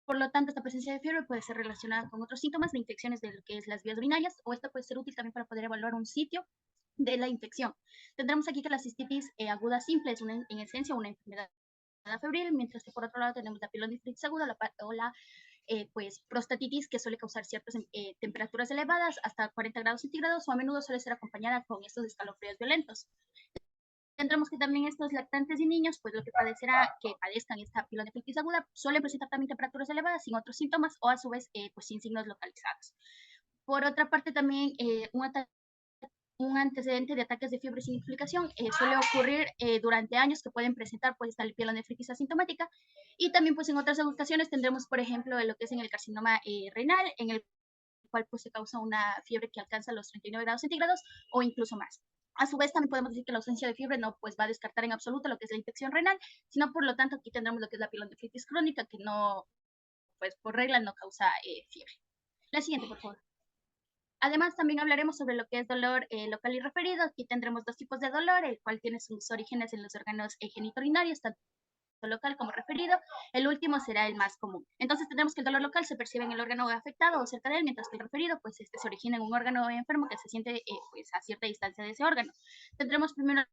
Por lo tanto, esta presencia de fiebre puede ser relacionada con otros síntomas de infecciones de lo que es las vías urinarias o esta puede ser útil también para poder evaluar un sitio de la infección. Tendremos aquí que la cistitis aguda simple es en esencia una enfermedad febril, mientras que por otro lado tenemos la pielonefritis aguda o la pues prostatitis que suele causar ciertas temperaturas elevadas hasta 40 grados centígrados o a menudo suele ser acompañada con estos escalofríos violentos. Tendremos que también estos lactantes y niños, pues lo que padezcan esta pielonefritis aguda, suelen presentar también temperaturas elevadas sin otros síntomas o a su vez pues sin signos localizados. Por otra parte también un antecedente de ataques de fiebre sin explicación suele ocurrir durante años que pueden presentar pues esta pielonefritis asintomática y también pues en otras ocasiones tendremos por ejemplo lo que es en el carcinoma renal en el cual pues se causa una fiebre que alcanza los 39 grados centígrados o incluso más. A su vez también podemos decir que la ausencia de fiebre no pues va a descartar en absoluto lo que es la infección renal, sino por lo tanto aquí tendremos lo que es la pielonefritis crónica que no pues por regla no causa fiebre. La siguiente por favor. Además, también hablaremos sobre lo que es dolor local y referido. Aquí tendremos dos tipos de dolor, el cual tiene sus orígenes en los órganos genitourinarios, tanto local como referido. El último será el más común. Entonces, tendremos que el dolor local se percibe en el órgano afectado o cerca de él, mientras que el referido, pues, se origina en un órgano enfermo que se siente, pues, a cierta distancia de ese órgano. Tendremos primero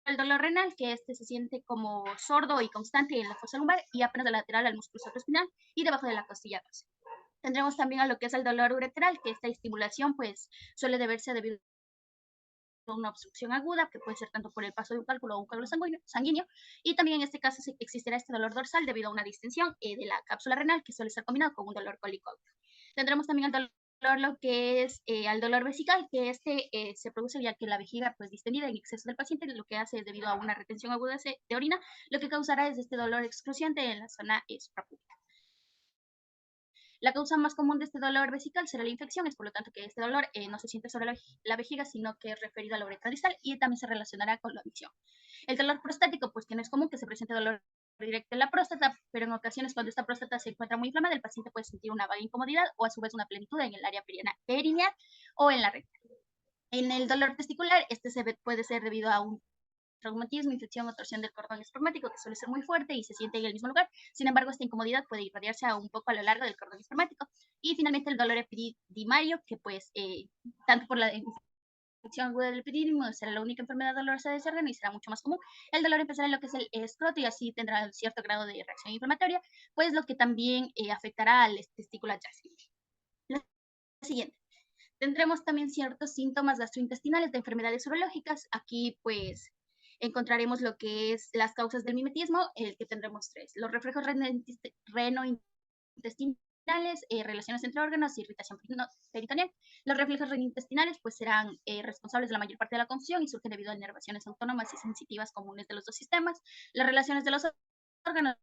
el dolor renal, que se siente como sordo y constante en la fosa lumbar y apenas lateral al músculo espinal y debajo de la costilla dorsal. Tendremos también a lo que es el dolor uretral, que esta estimulación pues suele deberse debido a una obstrucción aguda, que puede ser tanto por el paso de un cálculo o un coágulo sanguíneo, y también en este caso existirá este dolor dorsal debido a una distensión de la cápsula renal, que suele ser combinado con un dolor cólico. Tendremos también el dolor lo que es al dolor vesical, que se produce ya que la vejiga pues distendida en exceso del paciente, lo que hace es debido a una retención aguda de orina, lo que causará es este dolor excruciante en la zona suprapúbica. La causa más común de este dolor vesical será la infección, es por lo tanto que este dolor no se siente sobre la vejiga, sino que es referido a la uretra distal y también se relacionará con la micción. El dolor prostático, pues que no es común que se presente dolor directo en la próstata, pero en ocasiones cuando esta próstata se encuentra muy inflamada, el paciente puede sentir una vaga incomodidad o a su vez una plenitud en el área perineal o en la recta. En el dolor testicular, puede ser debido a un traumatismo, infección o torsión del cordón espermático, que suele ser muy fuerte y se siente en el mismo lugar. Sin embargo, esta incomodidad puede irradiarse un poco a lo largo del cordón espermático. Y finalmente el dolor epididimario, que pues tanto por la infección aguda del epidídimo será la única enfermedad dolorosa de ese órgano y será mucho más común. El dolor empezará en lo que es el escroto y así tendrá cierto grado de reacción inflamatoria, pues lo que también afectará al testículo adyacente. La siguiente. Tendremos también ciertos síntomas gastrointestinales de enfermedades urológicas. Aquí pues encontraremos lo que es las causas del mimetismo, el que tendremos 3. Los reflejos renointestinales, relaciones entre órganos, irritación peritoneal. Los reflejos renointestinales pues serán responsables de la mayor parte de la confusión y surgen debido a inervaciones autónomas y sensitivas comunes de los dos sistemas. Las relaciones de los órganos,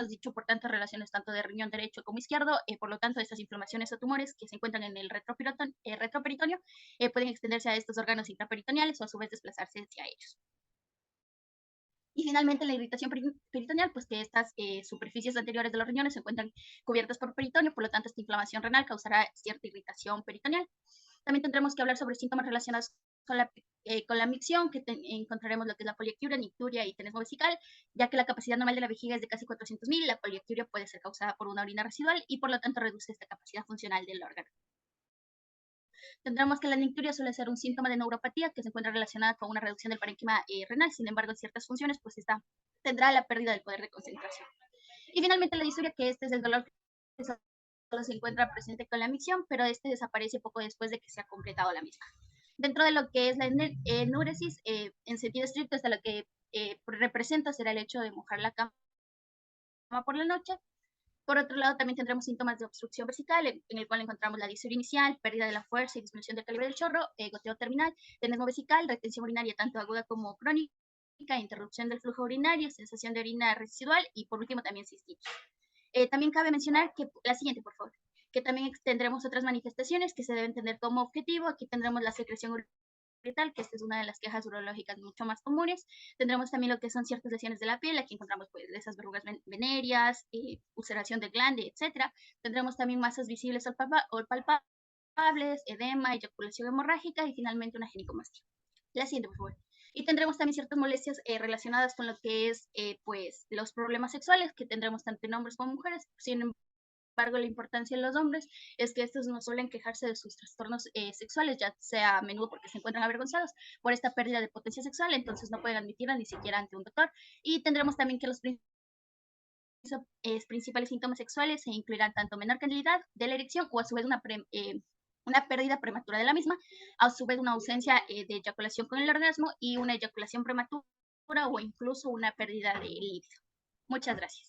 dicho por tanto relaciones tanto de riñón derecho como izquierdo, por lo tanto estas inflamaciones o tumores que se encuentran en el retroperitoneo pueden extenderse a estos órganos intraperitoneales o a su vez desplazarse hacia ellos. Y finalmente la irritación peritoneal, pues que estas superficies anteriores de los riñones se encuentran cubiertas por peritoneo, por lo tanto esta inflamación renal causará cierta irritación peritoneal. También tendremos que hablar sobre síntomas relacionados con la micción, que encontraremos lo que es la poliacuria, nicturia y tenesmo vesical, ya que la capacidad normal de la vejiga es de casi 400.000, la poliacuria puede ser causada por una orina residual y por lo tanto reduce esta capacidad funcional del órgano. Tendremos que la nicturia suele ser un síntoma de neuropatía que se encuentra relacionada con una reducción del parénquima renal, sin embargo en ciertas funciones pues esta tendrá la pérdida del poder de concentración. Y finalmente la disuria, que este es el dolor que solo se encuentra presente con la micción, pero este desaparece poco después de que se ha completado la misma. Dentro de lo que es la enuresis, en sentido estricto, hasta lo que representa será el hecho de mojar la cama por la noche. Por otro lado, también tendremos síntomas de obstrucción vesical, en el cual encontramos la disuria inicial, pérdida de la fuerza y disminución del calibre del chorro, goteo terminal, tenesmo vesical, retención urinaria tanto aguda como crónica, interrupción del flujo urinario, sensación de orina residual y por último también cistitis. También cabe mencionar que, la siguiente por favor, que también tendremos otras manifestaciones que se deben tener como objetivo. Aquí tendremos la secreción urethral, que esta es una de las quejas urológicas mucho más comunes. Tendremos también lo que son ciertas lesiones de la piel, aquí encontramos pues esas verrugas venéreas, ulceración del glande, etc. Tendremos también masas visibles o palpables, edema, eyaculación hemorrágica y finalmente una ginecomastia. La siguiente, por favor. Y tendremos también ciertas molestias relacionadas con lo que es pues los problemas sexuales que tendremos tanto en hombres como mujeres. Sin embargo, la importancia en los hombres es que estos no suelen quejarse de sus trastornos sexuales, ya sea a menudo porque se encuentran avergonzados por esta pérdida de potencia sexual, entonces no pueden admitirla ni siquiera ante un doctor. Y tendremos también que los principales síntomas sexuales se incluirán tanto menor calidad de la erección o a su vez una pérdida prematura de la misma, a su vez una ausencia de eyaculación con el orgasmo y una eyaculación prematura o incluso una pérdida de líbido. Muchas gracias.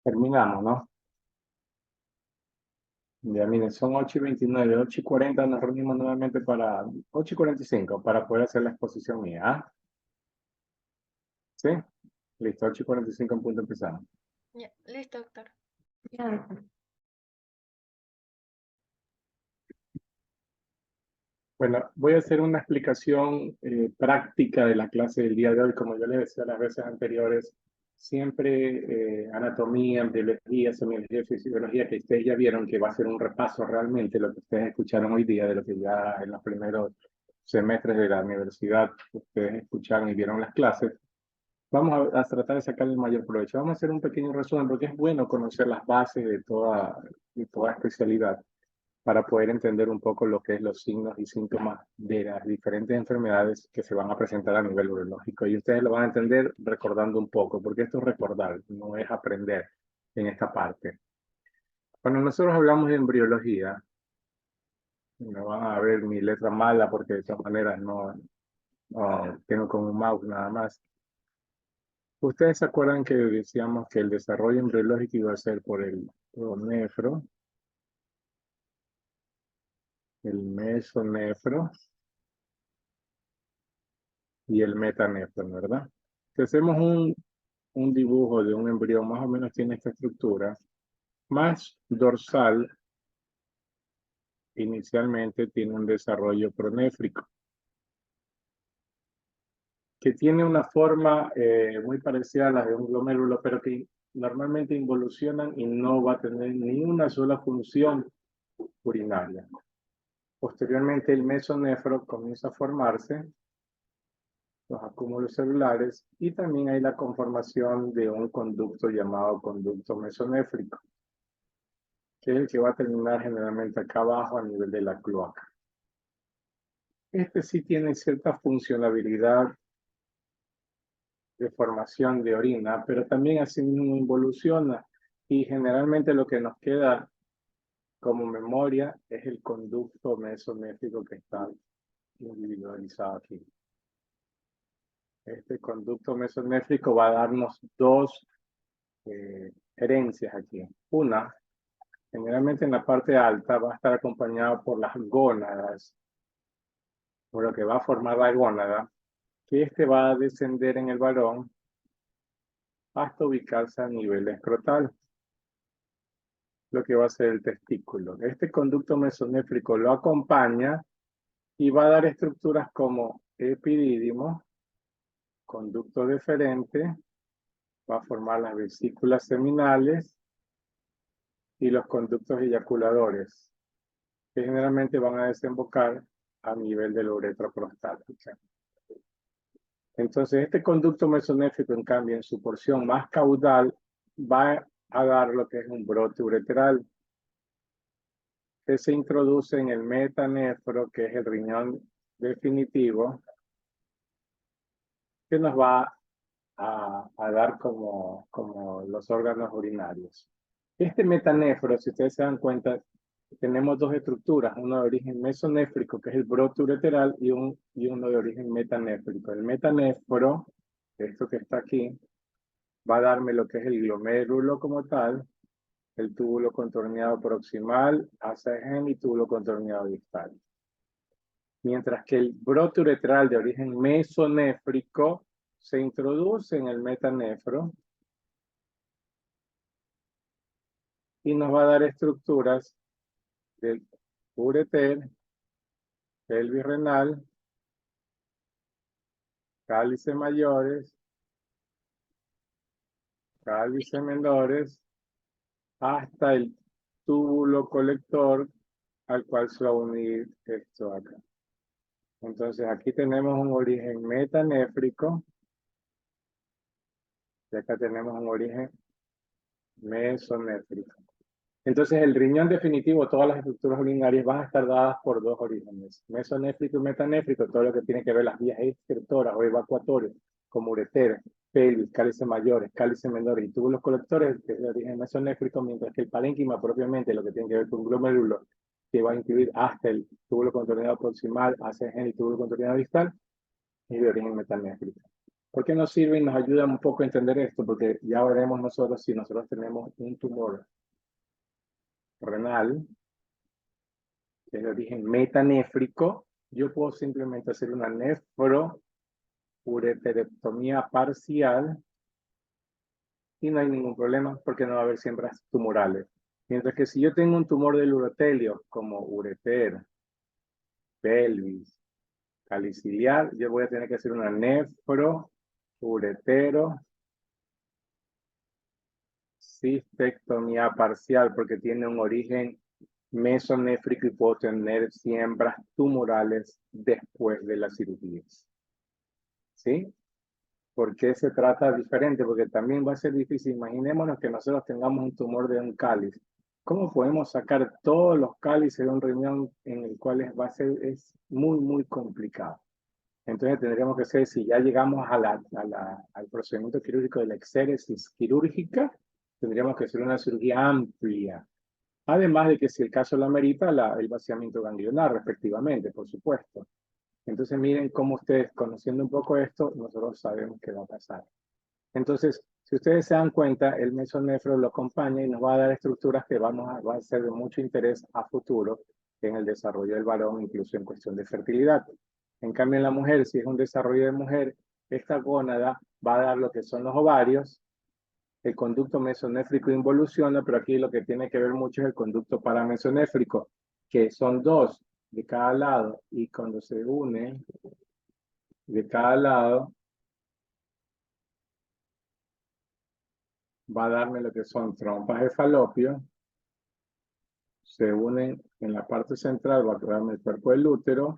Terminamos, ¿no? Ya miren, son 8:29, 8:40 nos reunimos nuevamente para 8:45 para poder hacer la exposición mía. ¿Ah? ¿Sí? Listo, 8:45 en punto empezamos. Ya, listo, doctor. Bueno, voy a hacer una explicación práctica de la clase del día de hoy. Como yo les decía las veces anteriores, siempre anatomía, biología, semiología, fisiología, que ustedes ya vieron que va a ser un repaso realmente lo que ustedes escucharon hoy día, de lo que ya en los primeros semestres de la universidad ustedes escucharon y vieron las clases. Vamos a tratar de sacar el mayor provecho. Vamos a hacer un pequeño resumen porque es bueno conocer las bases de toda especialidad para poder entender un poco lo que es los signos y síntomas de las diferentes enfermedades que se van a presentar a nivel urológico. Y ustedes lo van a entender recordando un poco, porque esto es recordar, no es aprender en esta parte. Cuando nosotros hablamos de embriología, no van a ver mi letra mala porque de todas maneras no tengo como un mouse nada más. Ustedes se acuerdan que decíamos que el desarrollo embriológico iba a ser por el pronefro, el mesonefro y el metanefro, ¿verdad? Si hacemos un dibujo de un embrión, más o menos tiene esta estructura, más dorsal, inicialmente tiene un desarrollo pronéfrico, que tiene una forma muy parecida a la de un glomérulo, pero que normalmente involucionan y no va a tener ni una sola función urinaria. Posteriormente el mesonefro comienza a formarse, los acúmulos celulares, y también hay la conformación de un conducto llamado conducto mesonéfrico, que es el que va a terminar generalmente acá abajo a nivel de la cloaca. Este sí tiene cierta funcionabilidad de formación de orina, pero también así mismo involuciona, y generalmente lo que nos queda como memoria es el conducto mesonéfrico que está individualizado aquí. Este conducto mesonéfrico va a darnos dos herencias aquí. Una, generalmente en la parte alta, va a estar acompañado por las gónadas, por lo que va a formar la gónada, que este va a descender en el varón hasta ubicarse a nivel escrotal, lo que va a ser el testículo. Este conducto mesonéfrico lo acompaña y va a dar estructuras como epidídimo, conducto deferente, va a formar las vesículas seminales y los conductos eyaculadores, que generalmente van a desembocar a nivel de la uretra prostática. Entonces, este conducto mesonéfrico, en cambio, en su porción más caudal, va a dar lo que es un brote ureteral, que se introduce en el metanefro, que es el riñón definitivo, que nos va a dar como los órganos urinarios. Este metanefro, si ustedes se dan cuenta, tenemos dos estructuras, uno de origen mesonéfrico, que es el brote ureteral, y uno de origen metanéfrico. El metanefro, esto que está aquí, va a darme lo que es el glomérulo como tal, el túbulo contorneado proximal, ACG y túbulo contorneado distal. Mientras que el brote uretral de origen mesonéfrico se introduce en el metanefro y nos va a dar estructuras del ureter, pelvis renal, cálices mayores, cálices menores, hasta el túbulo colector al cual se va a unir esto acá. Entonces aquí tenemos un origen metanéfrico y acá tenemos un origen mesonéfrico. Entonces el riñón definitivo, todas las estructuras urinarias van a estar dadas por dos orígenes, mesonéfrico y metanéfrico, todo lo que tiene que ver las vías excretoras o evacuatorias, como ureter, pelvis, cálices mayores, cálices menores y túbulos colectores, que es de origen mesonéfrico, mientras que el parénquima propiamente, lo que tiene que ver con glomérulo, que va a incluir hasta el túbulo contorneado proximal, ACG y túbulo contorneado distal, es de origen metanéfrico. ¿Por qué nos sirve y nos ayuda un poco a entender esto? Porque ya veremos nosotros si nosotros tenemos un tumor renal, que es de origen metanéfrico, yo puedo simplemente hacer una nefroureterectomía parcial y no hay ningún problema porque no va a haber siembras tumorales. Mientras que si yo tengo un tumor del urotelio, como ureter, pelvis, caliciliar, yo voy a tener que hacer una nefroureterocistectomía parcial porque tiene un origen mesonéfrico y puedo tener siembras tumorales después de las cirugías. ¿Sí? ¿Por qué se trata diferente? Porque también va a ser difícil. Imaginémonos que nosotros tengamos un tumor de un cáliz. ¿Cómo podemos sacar todos los cálices de un riñón en el cual es muy, muy complicado? Entonces tendríamos que hacer, si ya llegamos al procedimiento quirúrgico de la exéresis quirúrgica, tendríamos que hacer una cirugía amplia. Además de que si el caso lo amerita, el vaciamiento ganglionar, respectivamente, por supuesto. Entonces miren cómo ustedes, conociendo un poco esto, nosotros sabemos qué va a pasar. Entonces, si ustedes se dan cuenta, el mesonefro lo acompaña y nos va a dar estructuras que van a ser de mucho interés a futuro en el desarrollo del varón, incluso en cuestión de fertilidad. En cambio, en la mujer, si es un desarrollo de mujer, esta gónada va a dar lo que son los ovarios, el conducto mesonéfrico involuciona, pero aquí lo que tiene que ver mucho es el conducto paramesonéfrico, que son dos de cada lado, y cuando se unen de cada lado, va a darme lo que son trompas de falopio, se unen en la parte central, va a darme el cuerpo del útero,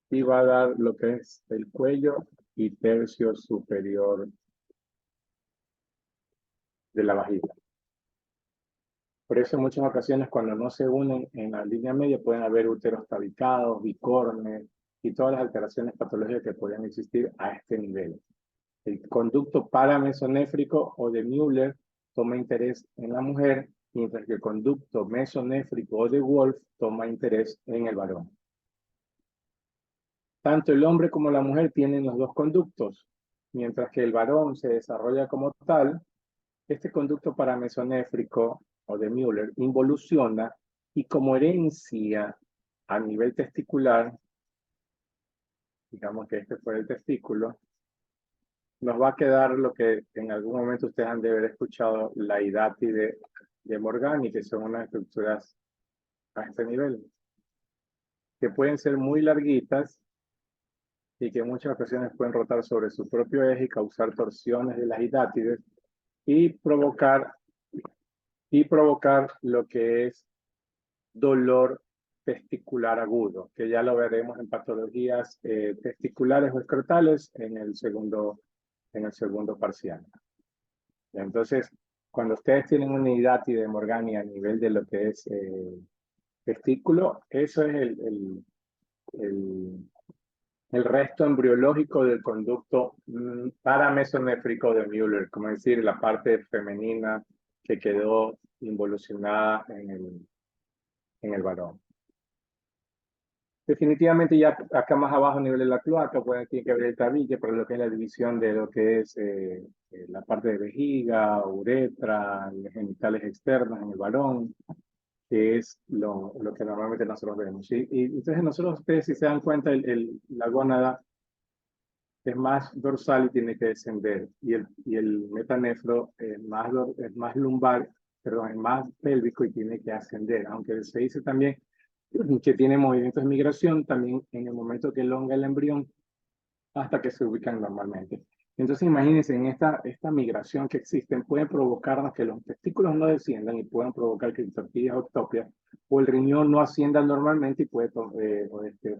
y va a dar lo que es el cuello y tercio superior de la vagina. Por eso en muchas ocasiones cuando no se unen en la línea media pueden haber úteros tabicados, bicornes y todas las alteraciones patológicas que podrían existir a este nivel. El conducto paramesonéfrico o de Müller toma interés en la mujer, mientras que el conducto mesonéfrico o de Wolf toma interés en el varón. Tanto el hombre como la mujer tienen los dos conductos, mientras que el varón se desarrolla como tal. Este conducto paramesonéfrico o de Müller involuciona y como herencia a nivel testicular, digamos que este fue el testículo, nos va a quedar lo que en algún momento ustedes han de haber escuchado, la hidátide de Morgani, que son unas estructuras a este nivel, que pueden ser muy larguitas y que en muchas ocasiones pueden rotar sobre su propio eje y causar torsiones de las hidátides y provocar lo que es dolor testicular agudo, que ya lo veremos en patologías testiculares o escrotales en el segundo parcial. Entonces, cuando ustedes tienen una hidátide de Morgani a nivel de lo que es testículo, eso es el resto embriológico del conducto paramesonéfrico de Müller, como decir, la parte femenina que quedó involucionada en el varón. Definitivamente ya acá más abajo a nivel de la cloaca tiene que ver el tabique, pero lo que es la división de lo que es la parte de vejiga, uretra, genitales externos en el varón, que es lo que normalmente nosotros vemos. Y entonces nosotros, ustedes si se dan cuenta, la gónada es más dorsal y tiene que descender, y el metanefro es más lumbar, perdón, es más pélvico y tiene que ascender, aunque se dice también que tiene movimientos de migración también en el momento que elonga el embrión hasta que se ubican normalmente. Entonces imagínense, en esta migración que existen pueden provocarnos que los testículos no desciendan y pueden provocar que tortillas o ectopias o el riñón no ascienda normalmente y puede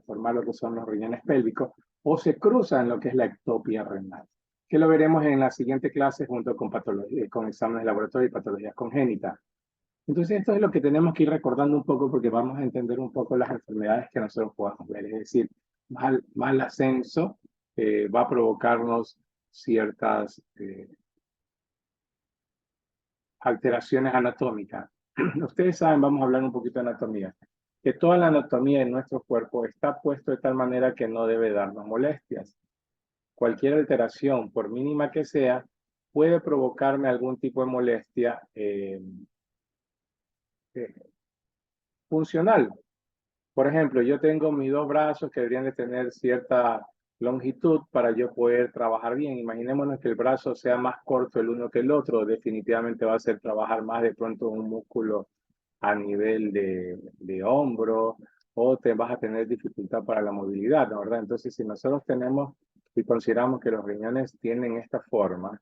formar lo que son los riñones pélvicos o se cruza en lo que es la ectopia renal, que lo veremos en la siguiente clase junto con exámenes de laboratorio y patologías congénitas. Entonces esto es lo que tenemos que ir recordando un poco porque vamos a entender un poco las enfermedades que nosotros podamos ver. Es decir, mal ascenso va a provocarnos ciertas alteraciones anatómicas. Ustedes saben, vamos a hablar un poquito de anatomía, que toda la anatomía de nuestro cuerpo está puesto de tal manera que no debe darnos molestias. Cualquier alteración, por mínima que sea, puede provocarme algún tipo de molestia funcional. Por ejemplo, yo tengo mis dos brazos que deberían de tener cierta longitud para yo poder trabajar bien. Imaginémonos que el brazo sea más corto el uno que el otro, definitivamente va a hacer trabajar más de pronto un músculo a nivel de hombro o te vas a tener dificultad para la movilidad, ¿no? ¿Verdad? Entonces, si nosotros tenemos y consideramos que los riñones tienen esta forma,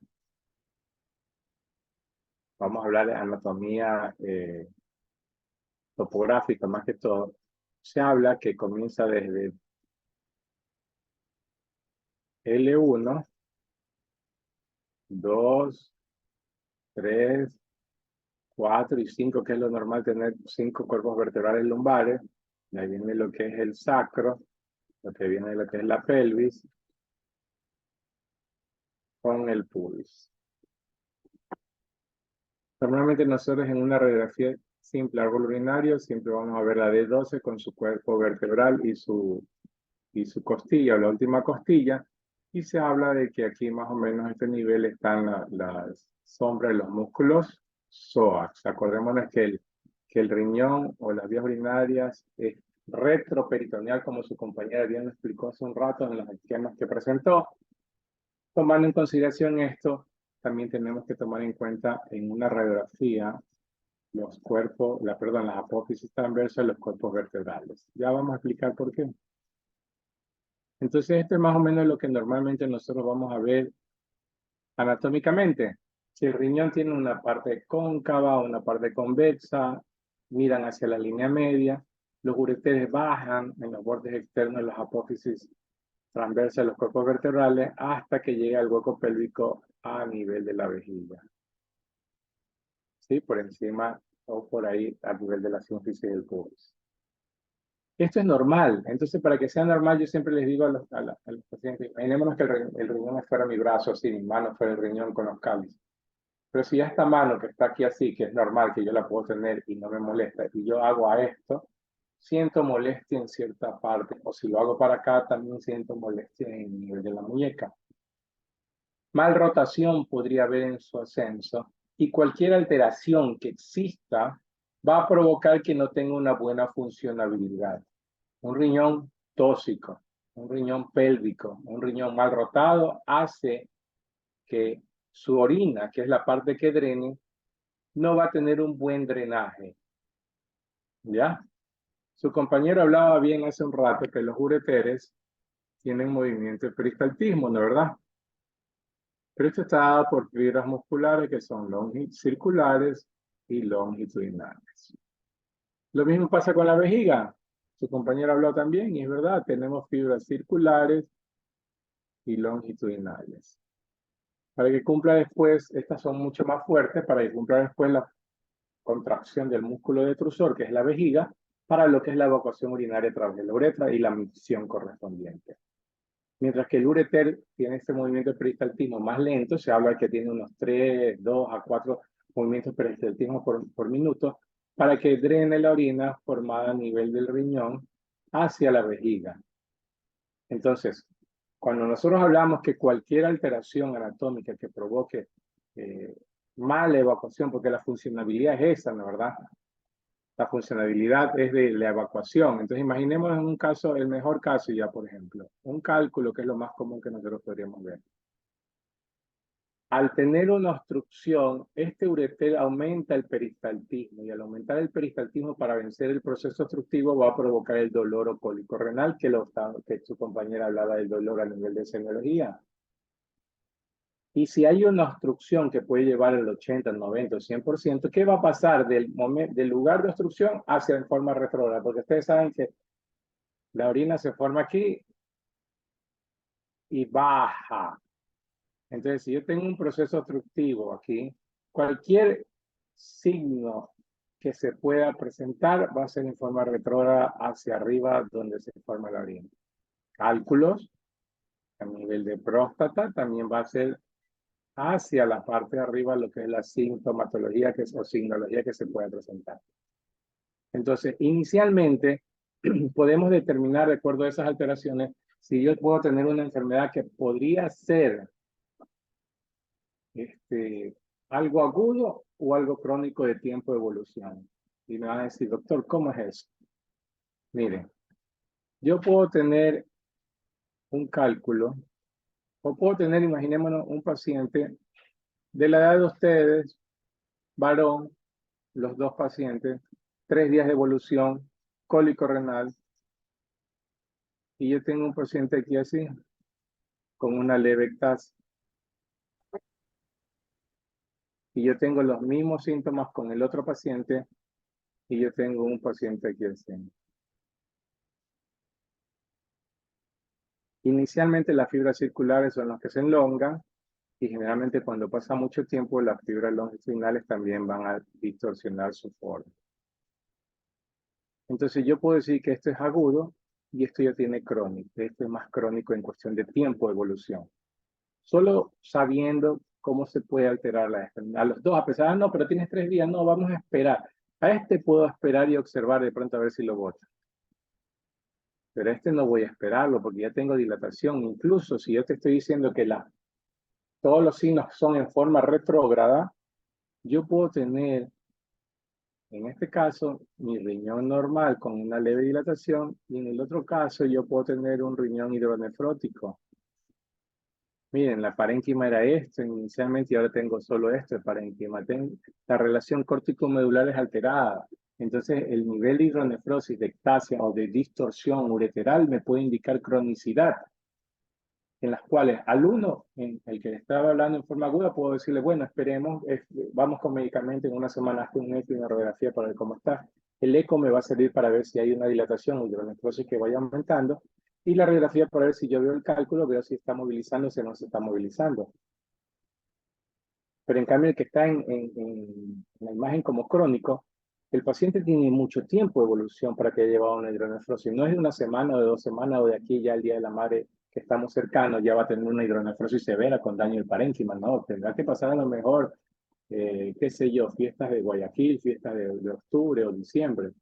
vamos a hablar de anatomía topográfica más que todo, se habla que comienza desde L1, 2, 3, 4 y 5, que es lo normal tener 5 cuerpos vertebrales lumbares. De ahí viene lo que es el sacro, lo que viene de lo que es la pelvis, con el pubis. Normalmente nosotros en una radiografía simple árbol urinario siempre vamos a ver la D12 con su cuerpo vertebral y su costilla, o la última costilla, Y se habla de que aquí más o menos a este nivel están las sombras de los músculos psoas. Acordémonos que el riñón o las vías urinarias es retroperitoneal, como su compañera bien lo explicó hace un rato en los esquemas que presentó. Tomando en consideración esto, también tenemos que tomar en cuenta en una radiografía los cuerpos, las apófisis transversas de los cuerpos vertebrales. Ya vamos a explicar por qué. Entonces, esto es más o menos lo que normalmente nosotros vamos a ver anatómicamente. Si el riñón tiene una parte cóncava, una parte convexa, miran hacia la línea media, los ureteres bajan en los bordes externos de las apófisis transversas de los cuerpos vertebrales hasta que llega al hueco pélvico a nivel de la vejiga. ¿Sí? Por encima o por ahí a nivel de la sínfisis del pubis. Esto es normal. Entonces, para que sea normal, yo siempre les digo a los pacientes, imaginémonos que el riñón fuera mi brazo así, mi mano fuera el riñón con los cálices. Pero si ya esta mano que está aquí así, que es normal, que yo la puedo tener y no me molesta, y yo hago a esto, siento molestia en cierta parte. O si lo hago para acá, también siento molestia en el nivel de la muñeca. Mal rotación podría haber en su ascenso, y cualquier alteración que exista va a provocar que no tenga una buena funcionabilidad. Un riñón tóxico, un riñón pélvico, un riñón mal rotado hace que su orina, que es la parte que drene, no va a tener un buen drenaje. ¿Ya? Su compañero hablaba bien hace un rato que los ureteres tienen movimiento de peristaltismo, ¿no es verdad? Pero esto está dado por fibras musculares que son circulares y longitudinales. Lo mismo pasa con la vejiga. Su compañero habló también y es verdad, tenemos fibras circulares y longitudinales. Para que cumpla después, estas son mucho más fuertes, para que cumpla después la contracción del músculo detrusor, que es la vejiga, para lo que es la evacuación urinaria a través de la uretra y la micción correspondiente. Mientras que el ureter tiene este movimiento de peristaltismo más lento, se habla que tiene unos 3, 2 a 4 movimientos de peristaltismo por minuto, para que drene la orina formada a nivel del riñón hacia la vejiga. Entonces, cuando nosotros hablamos que cualquier alteración anatómica que provoque mala evacuación, porque la funcionabilidad es esa, ¿no es verdad? La funcionabilidad es de la evacuación. Entonces, imaginemos en un caso, el mejor caso ya, por ejemplo, un cálculo que es lo más común que nosotros podríamos ver. Al tener una obstrucción, este ureter aumenta el peristaltismo y al aumentar el peristaltismo para vencer el proceso obstructivo va a provocar el dolor cólico renal, que su compañera hablaba del dolor a nivel de semiología. Y si hay una obstrucción que puede llevar el 80, el 90 o 100%, ¿qué va a pasar del lugar de obstrucción hacia en forma retrógrada? Porque ustedes saben que la orina se forma aquí y baja. Entonces, si yo tengo un proceso obstructivo aquí, cualquier signo que se pueda presentar va a ser en forma retrógrada hacia arriba donde se forma la orina. Cálculos a nivel de próstata también va a ser hacia la parte de arriba lo que es la sintomatología o signología que se puede presentar. Entonces, inicialmente podemos determinar de acuerdo a esas alteraciones si yo puedo tener una enfermedad que podría ser algo agudo o algo crónico de tiempo de evolución. Y me van a decir, doctor, ¿cómo es eso? Miren, yo puedo tener un cálculo o puedo tener, imaginémonos, un paciente de la edad de ustedes, varón, los dos pacientes, 3 días de evolución, cólico renal, y yo tengo un paciente aquí así, con una leve ectasia. Y yo tengo los mismos síntomas con el otro paciente, y yo tengo un paciente aquí así. Inicialmente las fibras circulares son las que se elongan, y generalmente cuando pasa mucho tiempo las fibras longitudinales también van a distorsionar su forma. Entonces yo puedo decir que esto es agudo y esto ya tiene crónico. Esto es más crónico en cuestión de tiempo de evolución. Solo sabiendo cómo se puede alterar la enfermedad. A los dos, a pesar de no, pero tienes 3 días, no, vamos a esperar. A este puedo esperar y observar de pronto a ver si lo bota. Pero este no voy a esperarlo porque ya tengo dilatación. Incluso si yo te estoy diciendo que todos los signos son en forma retrógrada, yo puedo tener, en este caso, mi riñón normal con una leve dilatación, y en el otro caso yo puedo tener un riñón hidronefrótico. Miren, la parénquima era esto inicialmente y ahora tengo solo esto de parénquima. La relación córtico-medular es alterada. Entonces, el nivel de hidronefrosis, de ectasia o de distorsión ureteral me puede indicar cronicidad, en las cuales al uno, en el que le estaba hablando en forma aguda, puedo decirle, bueno, esperemos, vamos con medicamento, en una semana hazte un eco y una radiografía para ver cómo está. El eco me va a servir para ver si hay una dilatación o hidronefrosis que vaya aumentando, y la radiografía para ver si yo veo el cálculo, veo si está movilizándose o no se está movilizando. Pero en cambio, el que está en la imagen como crónico, el paciente tiene mucho tiempo de evolución para que haya llevado una hidronefrosis. No es de una semana o de 2 semanas o de aquí ya el día de la madre que estamos cercanos, ya va a tener una hidronefrosis severa con daño del parénquima. No, tendrá que pasar a lo mejor, qué sé yo, fiestas de Guayaquil, fiestas de octubre o diciembre.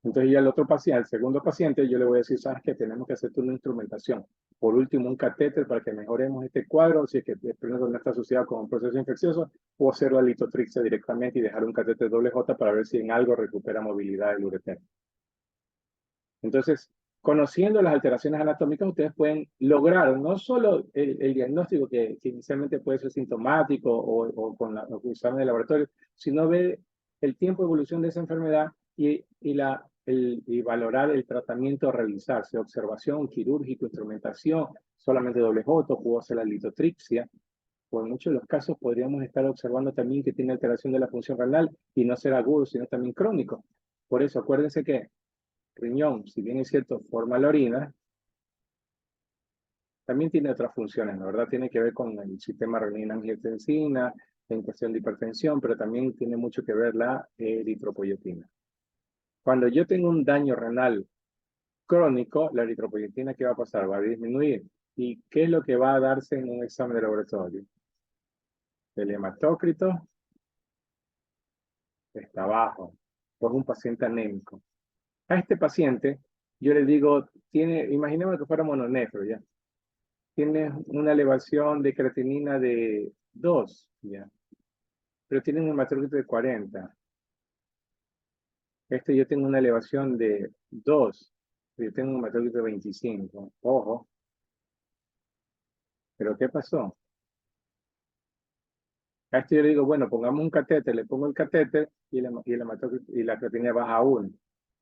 Entonces ya el otro paciente, al segundo paciente, yo le voy a decir, sabes que tenemos que hacerte una instrumentación. Por último, un catéter para que mejoremos este cuadro, si es que el problema no está asociado con un proceso infeccioso, o hacer la litotripsia directamente y dejar un catéter doble J para ver si en algo recupera movilidad del ureter. Entonces, conociendo las alteraciones anatómicas, ustedes pueden lograr no solo el diagnóstico que inicialmente puede ser sintomático o con los exámenes de laboratorio, sino ver el tiempo de evolución de esa enfermedad y valorar el tratamiento a realizarse, observación, quirúrgico, instrumentación, solamente doble J, puedo hacer la litotripsia, o en muchos de los casos podríamos estar observando también que tiene alteración de la función renal y no ser agudo, sino también crónico. Por eso, acuérdense que riñón, si bien es cierto, forma la orina, también tiene otras funciones, la verdad tiene que ver con el sistema renina-angiotensina, en cuestión de hipertensión, pero también tiene mucho que ver la eritropoyetina. Cuando yo tengo un daño renal crónico, la eritropoyetina, ¿qué va a pasar? Va a disminuir. ¿Y qué es lo que va a darse en un examen de laboratorio? El hematócrito está bajo, por un paciente anémico. A este paciente, yo le digo, imaginemos que fuera mononefro, ¿ya? Tiene una elevación de creatinina de 2, ¿ya? Pero tiene un hematócrito de 40. Yo tengo una elevación de 2, yo tengo un hematócrito de 25. Ojo. ¿Pero qué pasó? A yo le digo, bueno, pongamos un catéter, le pongo el catéter y la creatinina baja a 1.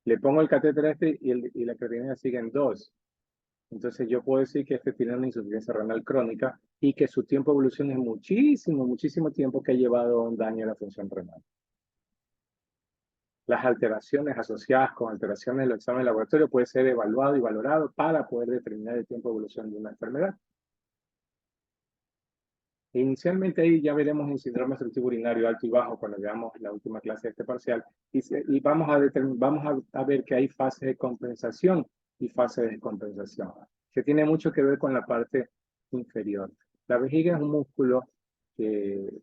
Le pongo el catéter a y la creatinina sigue en 2. Entonces yo puedo decir que tiene una insuficiencia renal crónica y que su tiempo de evolución es muchísimo tiempo que ha llevado a un daño a la función renal. Las alteraciones asociadas con alteraciones del examen de laboratorio pueden ser evaluado y valorado para poder determinar el tiempo de evolución de una enfermedad. Inicialmente ahí ya veremos en síndrome obstructivo urinario alto y bajo cuando veamos la última clase de este parcial y vamos a ver que hay fase de compensación y fase de descompensación, que tiene mucho que ver con la parte inferior. La vejiga es un músculo que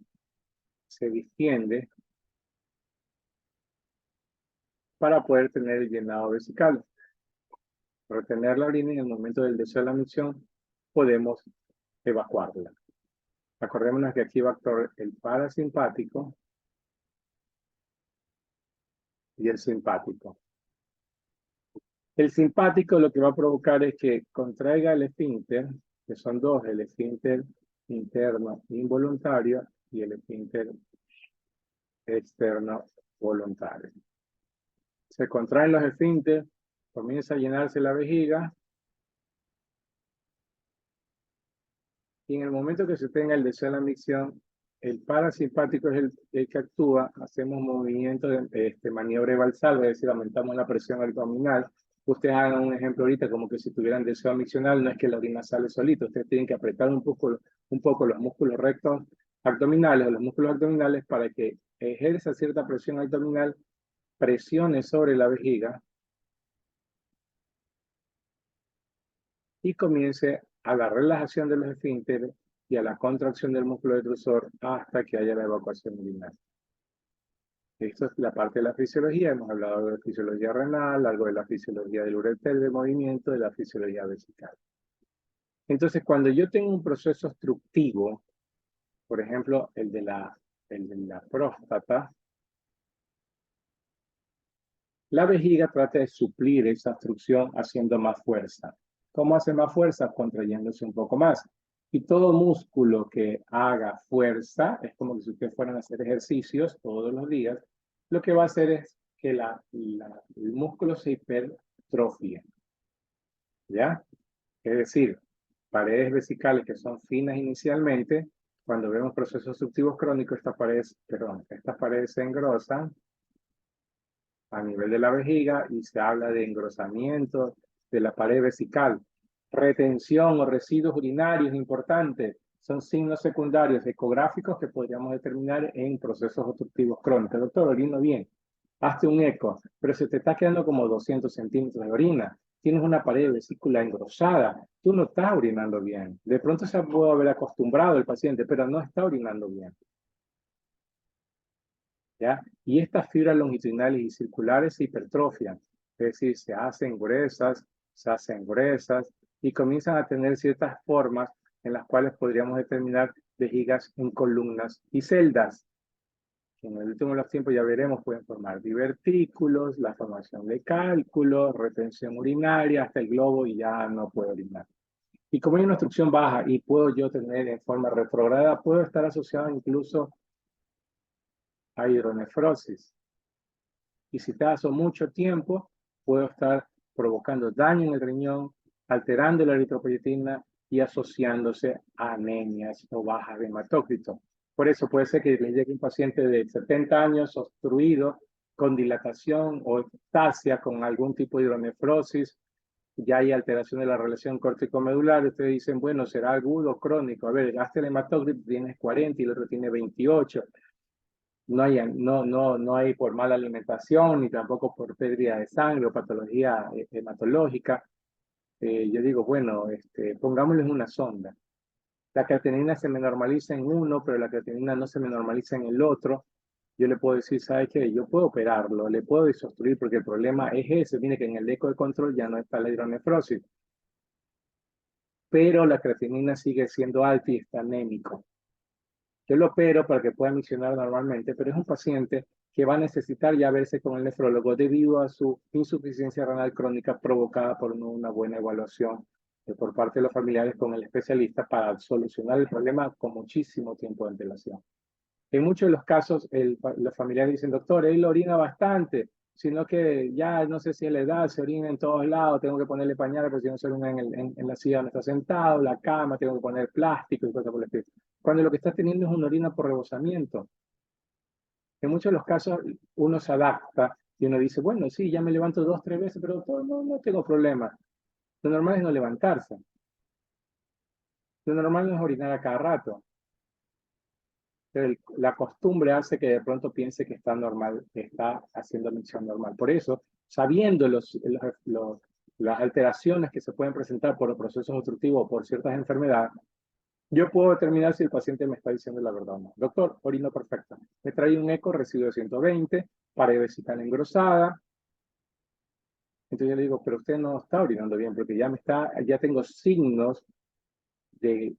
se distiende para poder tener el llenado vesical. Retener la orina y en el momento del deseo de la micción podemos evacuarla. Acordémonos que aquí va a actuar el parasimpático y el simpático. El simpático lo que va a provocar es que contraiga el esfínter, que son dos, el esfínter interno involuntario y el esfínter externo voluntario. Se contraen los esfínteres, comienza a llenarse la vejiga, y en el momento que se tenga el deseo de la micción, el parasimpático es el que actúa, hacemos movimientos de maniobra valsal, es decir, aumentamos la presión abdominal. Ustedes hagan un ejemplo ahorita como que si tuvieran deseo miccional, no es que la orina sale solito, ustedes tienen que apretar un poco los músculos rectos abdominales o los músculos abdominales para que ejerza cierta presión abdominal, presione sobre la vejiga y comience a la relajación de los esfínteres y a la contracción del músculo detrusor hasta que haya la evacuación urinaria. Esto es la parte de la fisiología. Hemos hablado de la fisiología renal, algo de la fisiología del ureter de movimiento, de la fisiología vesical. Entonces, cuando yo tengo un proceso obstructivo, por ejemplo, el de la próstata, la vejiga trata de suplir esa obstrucción haciendo más fuerza. ¿Cómo hace más fuerza? Contrayéndose un poco más. Y todo músculo que haga fuerza, es como que si ustedes fueran a hacer ejercicios todos los días, lo que va a hacer es que el músculo se hipertrofie. ¿Ya? Es decir, paredes vesicales que son finas inicialmente, cuando vemos procesos obstructivos crónicos, estas paredes se engrosan a nivel de la vejiga y se habla de engrosamiento de la pared vesical. Retención o residuos urinarios importantes son signos secundarios ecográficos que podríamos determinar en procesos obstructivos crónicos. Doctor, orino bien, hazte un eco, pero se te está quedando como 200 centímetros de orina. Tienes una pared de vesícula engrosada, tú no estás orinando bien. De pronto se puede haber acostumbrado el paciente, pero no está orinando bien. ¿Ya? Y estas fibras longitudinales y circulares se hipertrofian, es decir, se hacen gruesas y comienzan a tener ciertas formas en las cuales podríamos determinar vejigas en columnas y celdas. En el último de los tiempos ya veremos, pueden formar divertículos, la formación de cálculos, retención urinaria, hasta el globo y ya no puedo orinar. Y como hay una obstrucción baja y puedo yo tener en forma retrograda, puedo estar asociado incluso a hidronefrosis. Y si paso mucho tiempo, puedo estar provocando daño en el riñón, alterando la eritropoyetina y asociándose a anemias o bajas de hematócrito. Por eso puede ser que le llegue un paciente de 70 años obstruido, con dilatación o ectasia, con algún tipo de hidronefrosis, ya hay alteración de la relación córtico-medular. Ustedes dicen, bueno, será agudo o crónico. A ver, hasta el hematócrito tienes 40 y el otro tiene 28. No hay por mala alimentación, ni tampoco por pérdida de sangre o patología hematológica. Yo digo, bueno, pongámosle una sonda. La creatinina se me normaliza en uno, pero la creatinina no se me normaliza en el otro. Yo le puedo decir, ¿sabes qué? Yo puedo operarlo, le puedo disobstruir, porque el problema es ese. Viene que en el eco de control ya no está la hidronefrosis. Pero la creatinina sigue siendo alta y está anémico. Yo lo opero para que pueda misionar normalmente, pero es un paciente que va a necesitar ya verse con el nefrólogo debido a su insuficiencia renal crónica provocada por una buena evaluación por parte de los familiares con el especialista para solucionar el problema con muchísimo tiempo de antelación. En muchos de los casos, los familiares dicen, doctor, él orina bastante, sino que ya no sé si es la edad, se orina en todos lados, tengo que ponerle pañales porque si no se orina en la silla donde está sentado, la cama, tengo que poner plástico y cosas por el estilo. Cuando lo que está teniendo es una orina por rebosamiento. En muchos de los casos uno se adapta y uno dice, bueno, sí, ya me levanto 2, 3 veces, pero doctor, no tengo problema. Lo normal es no levantarse. Lo normal no es orinar a cada rato. Pero la costumbre hace que de pronto piense que está normal, que está haciendo mención normal. Por eso, sabiendo las alteraciones que se pueden presentar por los procesos obstructivos o por ciertas enfermedades, yo puedo determinar si el paciente me está diciendo la verdad o no. Doctor, orino perfecto. Me trae un eco, residuo de 120, pared vesical engrosada. Entonces yo le digo, pero usted no está orinando bien porque ya tengo signos de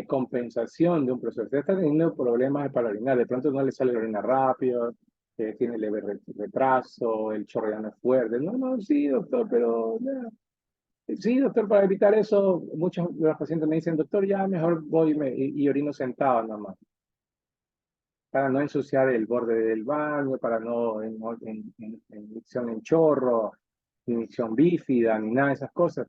compensación de un proceso. Usted está teniendo problemas para orinar, de pronto no le sale la orina rápido, tiene leve retraso, el chorro ya no es fuerte. No, sí, doctor, pero... Sí, doctor, para evitar eso, muchos de los pacientes me dicen, doctor, ya mejor voy y orino sentado nada más. Para no ensuciar el borde del baño, para no inyección en chorro, inyección bífida, ni nada de esas cosas.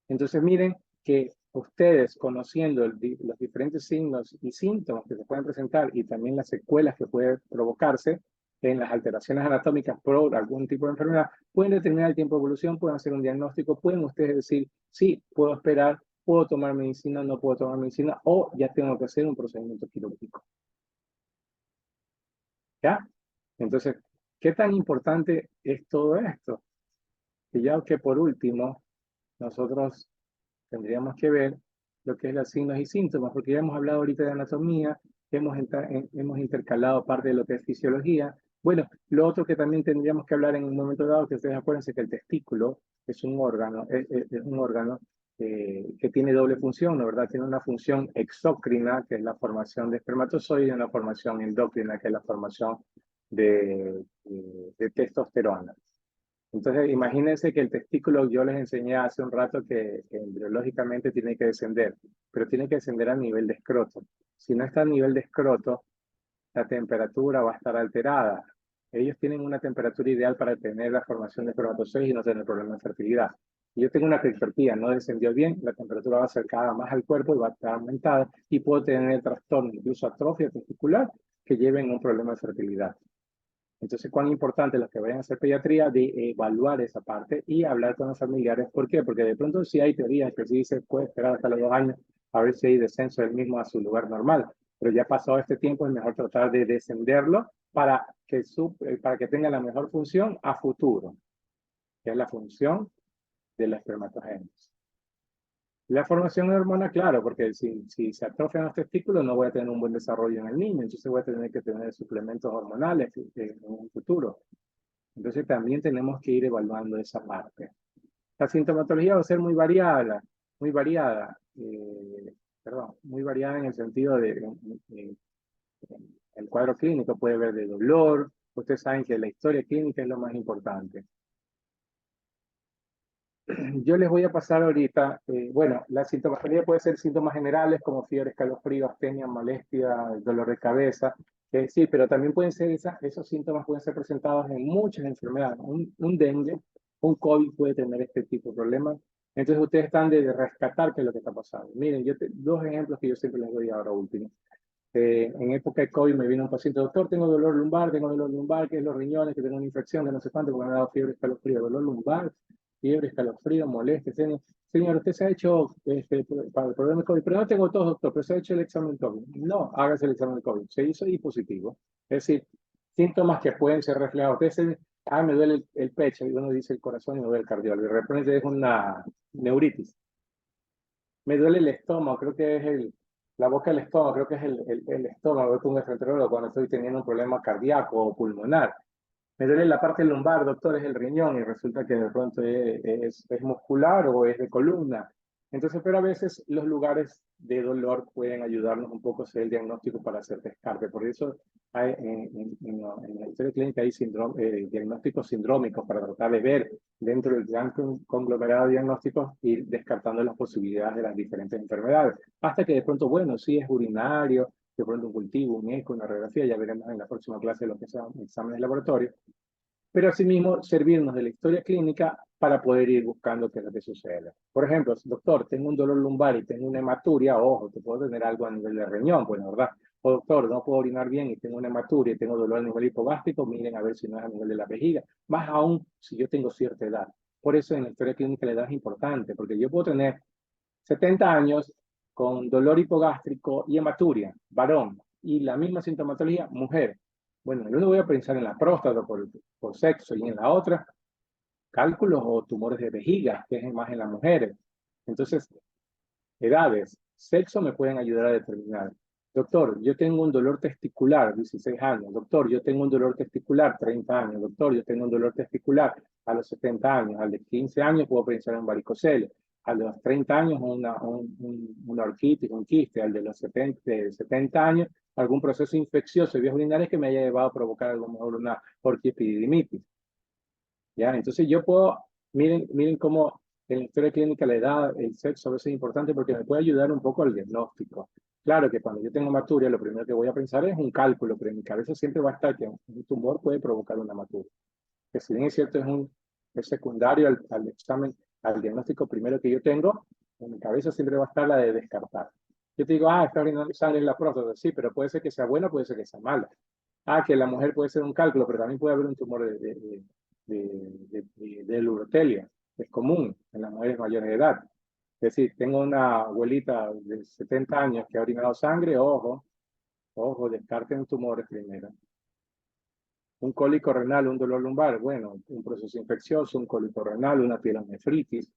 Entonces miren que ustedes conociendo los diferentes signos y síntomas que se pueden presentar y también las secuelas que pueden provocarse en las alteraciones anatómicas por algún tipo de enfermedad, pueden determinar el tiempo de evolución, pueden hacer un diagnóstico, pueden ustedes decir, sí, puedo esperar, puedo tomar medicina, no puedo tomar medicina, o ya tengo que hacer un procedimiento quirúrgico. ¿Ya? Entonces, ¿qué tan importante es todo esto? Y ya que por último, nosotros tendríamos que ver lo que es los signos y síntomas, porque ya hemos hablado ahorita de anatomía, hemos intercalado parte de lo que es fisiología. Bueno, lo otro que también tendríamos que hablar en un momento dado, que ustedes acuérdense que el testículo es un órgano, que tiene doble función, ¿no? ¿Verdad? Tiene una función exócrina, que es la formación de espermatozoides, y una formación endocrina, que es la formación de testosterona. Entonces, imagínense que el testículo, yo les enseñé hace un rato que embriológicamente tiene que descender, pero tiene que descender a nivel de escroto. Si no está a nivel de escroto, la temperatura va a estar alterada. Ellos tienen una temperatura ideal para tener la formación de espermatozoides y no tener problemas de fertilidad. Si yo tengo una criptorquía, no descendió bien, la temperatura va acercada más al cuerpo y va a estar aumentada y puedo tener trastornos, incluso atrofia testicular, que lleven a un problema de fertilidad. Entonces, cuán importante los que vayan a hacer pediatría de evaluar esa parte y hablar con los familiares. ¿Por qué? Porque de pronto sí hay teorías que sí se puede esperar hasta los 2 años a ver si hay descenso del mismo a su lugar normal. Pero ya pasado este tiempo es mejor tratar de descenderlo para que tenga la mejor función a futuro, que es la función de la espermatogénesis. La formación de hormona, claro, porque si se atrofian los testículos no voy a tener un buen desarrollo en el niño, entonces voy a tener que tener suplementos hormonales en un futuro. Entonces también tenemos que ir evaluando esa parte. La sintomatología va a ser muy variada, muy variada, muy variada en el sentido de el cuadro clínico puede ver de dolor. Ustedes saben que la historia clínica es lo más importante. Yo les voy a pasar ahorita, bueno, la sintomatología puede ser síntomas generales como fiebre, escalofrío, astenia, molestia, dolor de cabeza, sí, pero también pueden ser esos síntomas pueden ser presentados en muchas enfermedades. Un dengue, un COVID puede tener este tipo de problemas. Entonces ustedes están de rescatar qué es lo que está pasando. Miren, dos ejemplos que yo siempre les doy ahora último. En época de COVID me vino un paciente, doctor, tengo dolor lumbar, que es los riñones, que tengo una infección de no sé cuánto, porque me ha dado fiebre, escalofrío, dolor lumbar, fiebre, escalofrío, molestia. Señor, usted se ha hecho para el problema de COVID, pero no tengo tos, doctor, pero se ha hecho el examen de COVID. No, hágase el examen de COVID. Se hizo y positivo. Es decir, síntomas que pueden ser reflejados. Usted dice, me duele el pecho, y uno dice el corazón y me duele el cardiólogo. Y de repente es una neuritis. Me duele el estómago, creo que es la boca del estómago, creo que es el estómago, voy con un gastroenterólogo cuando estoy teniendo un problema cardíaco o pulmonar. Me duele la parte lumbar, doctor, es el riñón y resulta que de pronto es muscular o es de columna. Entonces, pero a veces los lugares de dolor pueden ayudarnos un poco a hacer el diagnóstico para hacer descarte. Por eso hay, en la historia clínica hay diagnósticos sindrómicos para tratar de ver dentro del gran conglomerado de diagnósticos ir descartando las posibilidades de las diferentes enfermedades. Hasta que de pronto, bueno, sí es urinario, de pronto un cultivo, un eco, una radiografía, ya veremos en la próxima clase lo que son exámenes de laboratorio, pero asimismo servirnos de la historia clínica para poder ir buscando qué es lo que sucede. Por ejemplo, doctor, tengo un dolor lumbar y tengo una hematuria, ojo, te puedo tener algo a nivel de riñón, pues, ¿verdad? O doctor, no puedo orinar bien y tengo una hematuria y tengo dolor a nivel hipogástrico, miren a ver si no es a nivel de la vejiga, más aún si yo tengo cierta edad. Por eso en la historia clínica la edad es importante, porque yo puedo tener 70 años con dolor hipogástrico y hematuria, varón, y la misma sintomatología, mujer. Bueno, yo no voy a pensar en la próstata por sexo y en la otra, cálculos o tumores de vejiga, que es más en las mujeres. Entonces, edades, sexo me pueden ayudar a determinar. Doctor, yo tengo un dolor testicular, 16 años. Doctor, yo tengo un dolor testicular, 30 años. Doctor, yo tengo un dolor testicular a los 70 años. Al de 15 años puedo pensar en varicocele. A los 30 años una orquitis, un quiste. Al de los 70 años, algún proceso infeccioso de vías urinarias que me haya llevado a provocar algo mejor una orquiepididimitis. ¿Ya? Entonces yo puedo, miren cómo en la historia clínica la edad, el sexo a veces es importante porque me puede ayudar un poco al diagnóstico. Claro que cuando yo tengo hematuria, lo primero que voy a pensar es un cálculo, pero en mi cabeza siempre va a estar que un tumor puede provocar una hematuria. Que si bien es cierto, es secundario al examen, al diagnóstico primero que yo tengo, en mi cabeza siempre va a estar la de descartar. Yo te digo, está orinando sangre en la próstata, sí, pero puede ser que sea buena, puede ser que sea mala. Que la mujer puede ser un cálculo, pero también puede haber un tumor de la urotelia. Es común en las mujeres mayores de edad. Es decir, tengo una abuelita de 70 años que ha orinado sangre, ojo, descarten tumores primero. Un cólico renal, un dolor lumbar, bueno, un proceso infeccioso, un cólico renal, una pielonefritis.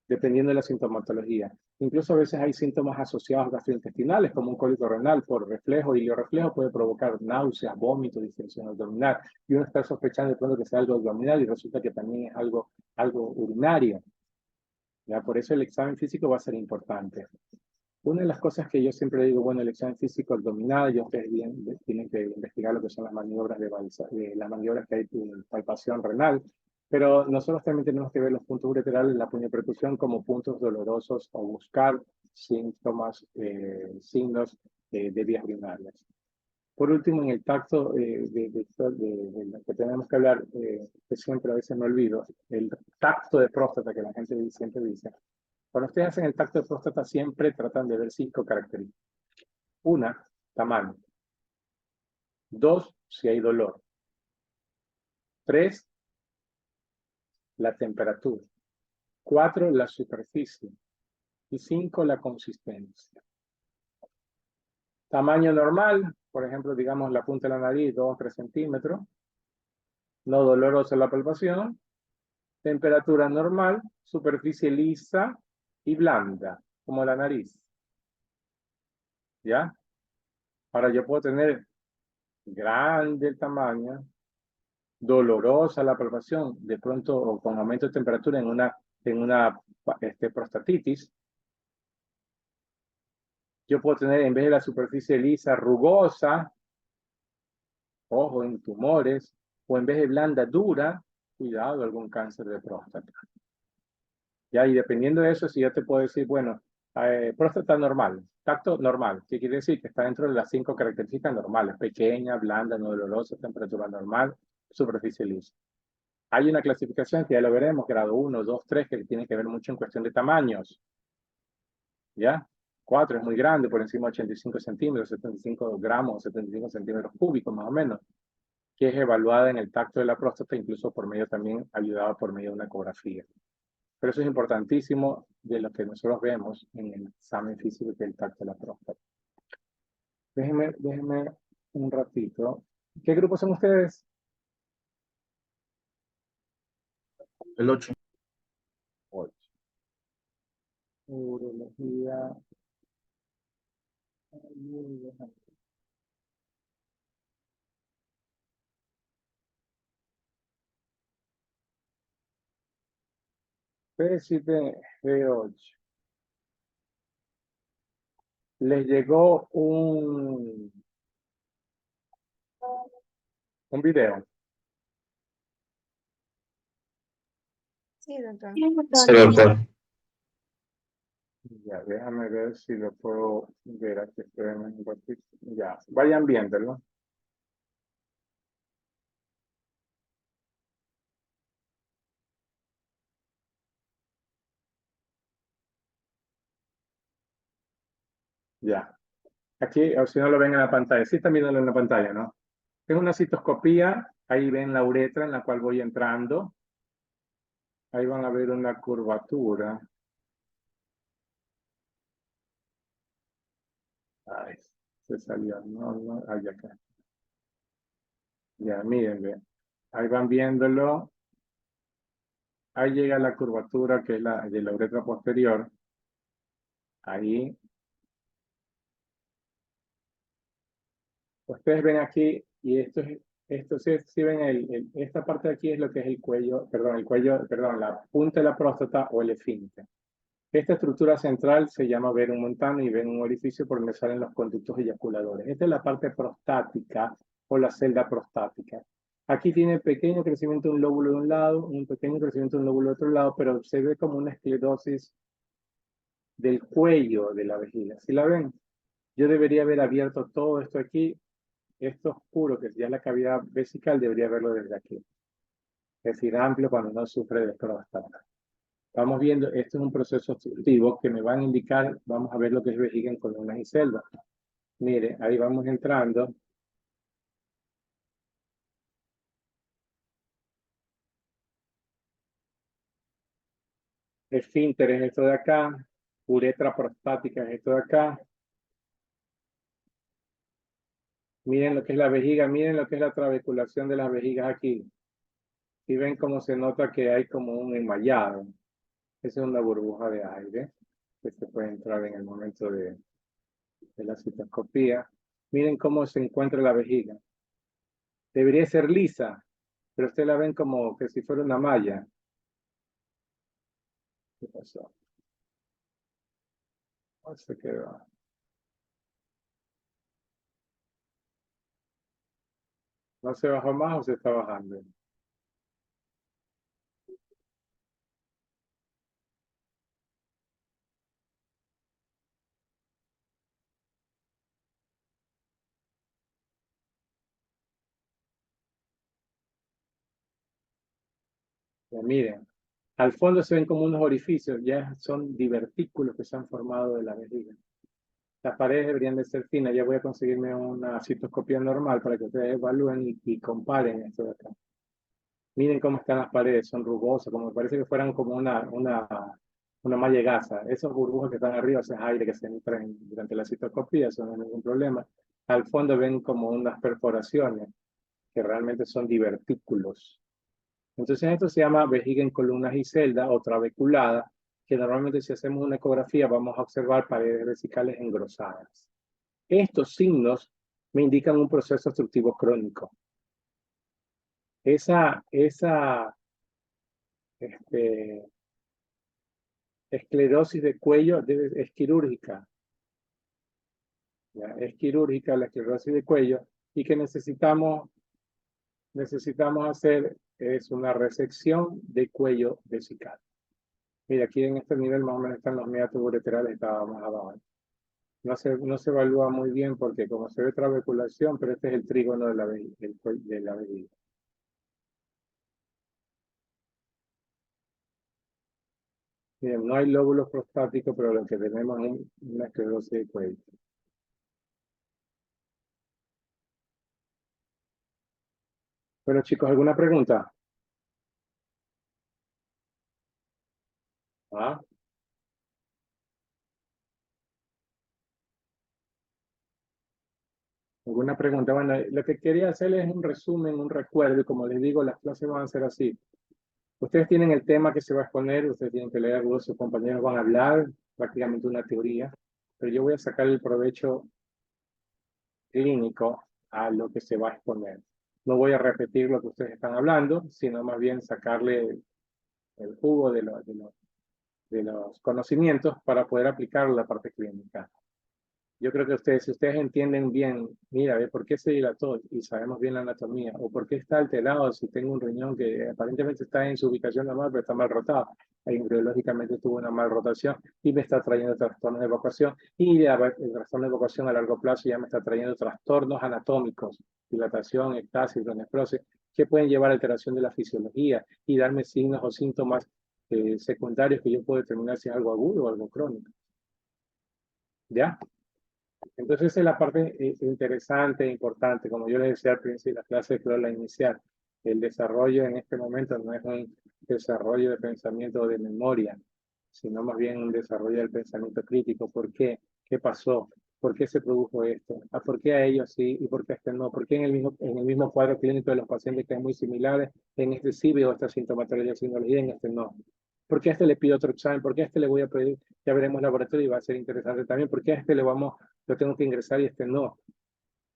dependiendo de la sintomatología. Incluso a veces hay síntomas asociados gastrointestinales, como un cólico renal por reflejo, y el reflejo puede provocar náuseas, vómitos, distensión abdominal, y uno está sospechando de pronto que sea algo abdominal y resulta que también es algo urinario. ¿Ya? Por eso el examen físico va a ser importante. Una de las cosas que yo siempre digo, bueno, el examen físico abdominal, y ustedes bien, tienen que investigar lo que son las maniobras las maniobras que hay en palpación renal, pero nosotros también tenemos que ver los puntos ureterales, la puñopercusión como puntos dolorosos o buscar síntomas, signos de vías urinarias. Por último, en el tacto de lo que tenemos que hablar, que siempre a veces me olvido, el tacto de próstata que la gente siempre dice. Cuando ustedes hacen el tacto de próstata, siempre tratan de ver 5 características. 1, tamaño. 2, si hay dolor. 3, la temperatura. 4, la superficie. Y 5, la consistencia. Tamaño normal, por ejemplo, digamos la punta de la nariz, 2 o 3 centímetros. No dolorosa la palpación. Temperatura normal, superficie lisa y blanda, como la nariz. ¿Ya? Ahora yo puedo tener grande el tamaño, dolorosa la palpación, de pronto o con aumento de temperatura en una prostatitis. Yo puedo tener, en vez de la superficie lisa, rugosa, ojo, en tumores, o en vez de blanda, dura, cuidado, algún cáncer de próstata. Ya, y dependiendo de eso, si yo te puedo decir, bueno, próstata normal, tacto normal, ¿qué quiere decir? Que está dentro de las 5 características normales: pequeña, blanda, no dolorosa, temperatura normal, superficie lisa. Hay una clasificación que ya lo veremos, grado 1, 2, 3, que tiene que ver mucho en cuestión de tamaños. ¿Ya? 4 es muy grande, por encima de 85 centímetros, 75 gramos, 75 centímetros cúbicos más o menos, que es evaluada en el tacto de la próstata, incluso por medio también, ayudada por medio de una ecografía. Pero eso es importantísimo de lo que nosotros vemos en el examen físico, que es el tacto de la próstata. Déjenme un ratito. ¿Qué grupo son ustedes? El 8. 8. Urología. P7, P8. Les llegó un video. Sí, doctor. Sí, doctor. Ya, déjame ver si lo puedo ver aquí. Ya, vayan viéndolo. Ya. Aquí, o si no lo ven en la pantalla. Sí están viéndolo en la pantalla, ¿no? Es una citoscopía. Ahí ven la uretra en la cual voy entrando. Ahí van a ver una curvatura. Ay, se salió. No, ahí acá. Ya, miren. Ahí van viéndolo. Ahí llega la curvatura que es la de la uretra posterior. Ahí. Ustedes ven aquí, y esto si ven esta parte de aquí es lo que es el cuello, perdón, la punta de la próstata o el esfínter. Esta estructura central se llama verum montano y ven un orificio por donde salen los conductos eyaculadores. Esta es la parte prostática o la celda prostática. Aquí tiene pequeño crecimiento de un lóbulo de un lado, un pequeño crecimiento de un lóbulo de otro lado, pero se ve como una esclerosis del cuello de la vejiga. ¿Sí la ven? Yo debería haber abierto todo esto aquí. Esto oscuro, que ya es la cavidad vesical, debería verlo desde aquí. Es decir, amplio cuando no sufre de próstata. Vamos viendo, esto es un proceso obstructivo que me van a indicar, vamos a ver lo que es vejiga en columnas y selvas. Mire, ahí vamos entrando. Esfínter es esto de acá. Uretra prostática es esto de acá. Miren lo que es la vejiga, miren lo que es la trabeculación de las vejigas aquí. Y ven cómo se nota que hay como un enmayado. Esa es una burbuja de aire que se puede entrar en el momento de la citoscopía. Miren cómo se encuentra la vejiga. Debería ser lisa, pero ustedes la ven como que si fuera una malla. ¿Qué pasó? ¿Cómo se quedó? ¿No se bajó más o se está bajando? Ya, miren, al fondo se ven como unos orificios, ya son divertículos que se han formado de la vejiga. Las paredes deberían de ser finas, ya voy a conseguirme una citoscopía normal para que ustedes evalúen y comparen esto de acá. Miren cómo están las paredes, son rugosas, como parece que fueran como una malla gasa. Esos burbujas que están arriba, ese es aire que se entra durante la citoscopía, eso no es ningún problema. Al fondo ven como unas perforaciones que realmente son divertículos. Entonces esto se llama vejiga en columnas y celdas o trabeculada, que normalmente si hacemos una ecografía vamos a observar paredes vesicales engrosadas. Estos signos me indican un proceso obstructivo crónico. Esa esclerosis de cuello es quirúrgica. ¿Ya? Es quirúrgica la esclerosis de cuello y que necesitamos hacer es una resección de cuello vesical. Mira, aquí en este nivel más o menos están los meatos ureterales, estábamos abajo. No se evalúa muy bien porque como se ve trabeculación, pero este es el trígono de la vejiga. Miren, no hay lóbulos prostáticos, pero lo que tenemos es una esclerosis de cuello. Bueno, chicos, ¿alguna pregunta? ¿Ah? ¿Alguna pregunta? Bueno, lo que quería hacerles es un resumen, un recuerdo, y como les digo, las clases van a ser así. Ustedes tienen el tema que se va a exponer, ustedes tienen que leer, sus compañeros van a hablar, prácticamente una teoría, pero yo voy a sacar el provecho clínico a lo que se va a exponer. No voy a repetir lo que ustedes están hablando, sino más bien sacarle el jugo de los conocimientos para poder aplicar la parte clínica. Yo creo que si ustedes entienden bien, mira, ¿por qué se dilató? Y sabemos bien la anatomía, o por qué está alterado si tengo un riñón que aparentemente está en su ubicación normal, pero está mal rotado. Ahí embriológicamente tuvo una mal rotación y me está trayendo trastornos de evacuación. Y el trastorno de evacuación a largo plazo ya me está trayendo trastornos anatómicos, dilatación, ectasis, necrosis, que pueden llevar a alteración de la fisiología y darme signos o síntomas secundarios que yo puedo determinar si es algo agudo o algo crónico. ¿Ya? Entonces, esa es la parte interesante e importante. Como yo les decía al principio de la clase, creo la inicial, el desarrollo en este momento no es un desarrollo de pensamiento o de memoria, sino más bien un desarrollo del pensamiento crítico. ¿Por qué? ¿Qué pasó? ¿Por qué se produjo esto? ¿Por qué a ellos sí y por qué a este no? ¿Por qué en el mismo cuadro clínico de los pacientes que son muy similares, en este sí veo esta sintomatología y en este no? ¿Por qué a este le pido otro examen? ¿Por qué a este le voy a pedir? Ya veremos laboratorio y va a ser interesante también. ¿Por qué a este lo tengo que ingresar y este no?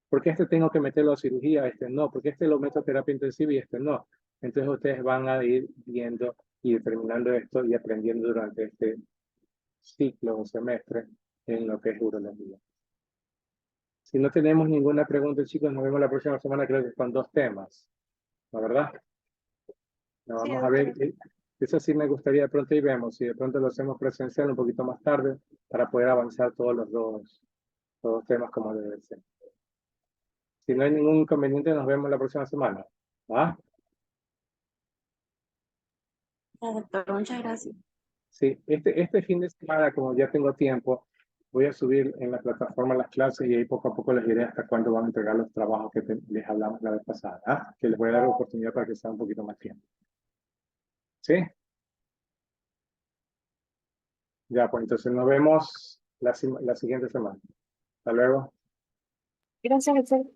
¿Por qué este tengo que meterlo a cirugía? Este no. ¿Por qué este lo meto a terapia intensiva y este no? Entonces ustedes van a ir viendo y determinando esto y aprendiendo durante este ciclo o semestre en lo que es urología. Si no tenemos ninguna pregunta, chicos, nos vemos la próxima semana, creo que con 2 temas. ¿La verdad? Nos Sí, vamos a ver. doctor. Eso sí me gustaría de pronto y vemos. Si de pronto lo hacemos presencial un poquito más tarde para poder avanzar todos los dos temas como debe ser. Si no hay ningún inconveniente, nos vemos la próxima semana. ¿Ah? Doctor, muchas gracias. Sí, este fin de semana, como ya tengo tiempo, voy a subir en la plataforma las clases y ahí poco a poco les diré hasta cuándo van a entregar los trabajos que les hablamos la vez pasada. ¿Ah? Que les voy a dar oportunidad para que sea un poquito más tiempo. ¿Sí? Ya, pues entonces nos vemos la siguiente semana. Hasta luego. Gracias, doctor.